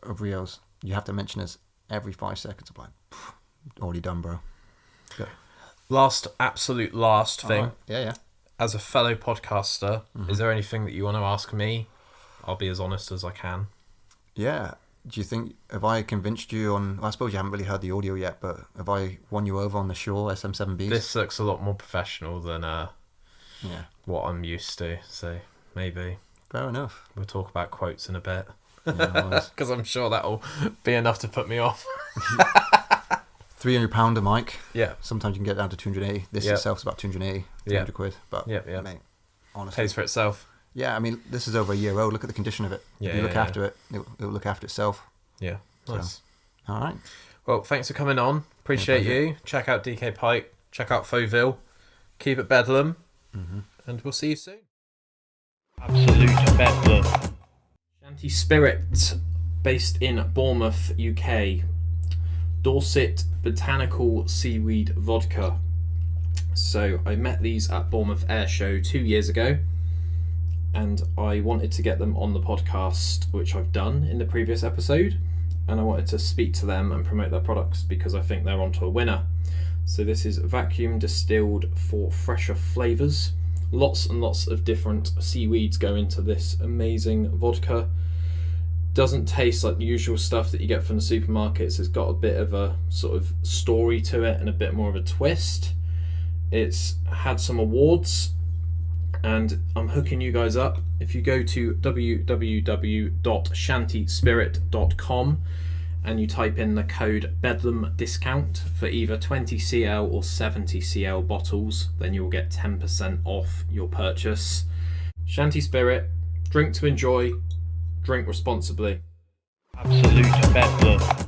of Rios, you have to mention us every 5 seconds. I'm like, already done, bro. Go.
Last thing.
Right. Yeah.
As a fellow podcaster, is there anything that you want to ask me? I'll be as honest as I can.
Yeah. Do you think, have I convinced you on, I suppose you haven't really heard the audio yet, but have I won you over on the Shaw SM7Bs?
This looks a lot more professional than what I'm used to, so maybe.
Fair enough.
We'll talk about quotes in a bit.
Because
Because I'm sure that'll be enough to put me off.
£300 a mic.
Yeah.
Sometimes you can get down to 280. This itself's about 280, 300 quid. But mate, honestly.
Pays for itself.
Yeah, I mean, this is over a year old. Look at the condition of it. If you look after it, it'll look after itself.
Yeah, nice.
So, all right.
Well, thanks for coming on. Appreciate you. Check out DK Pike. Check out Fauxville. Keep it Bedlam. And we'll see you soon.
Absolute bedlam.
Shanty Spirit, based in Bournemouth, UK. Dorset Botanical Seaweed Vodka. So I met these at Bournemouth Air Show 2 years ago, and I wanted to get them on the podcast, which I've done in the previous episode, and I wanted to speak to them and promote their products because I think they're onto a winner. So this is vacuum distilled for fresher flavours. Lots and lots of different seaweeds go into this amazing vodka. doesn't taste like the usual stuff that you get from the supermarkets. It's got a bit of a sort of story to it and a bit more of a twist. It's had some awards, and I'm hooking you guys up. If you go to www.shantyspirit.com and you type in the code Bedlam discount for either 20cl or 70cl bottles, then you'll get 10% off your purchase. Shanty Spirit, drink to enjoy, drink responsibly.
Absolute bedlam.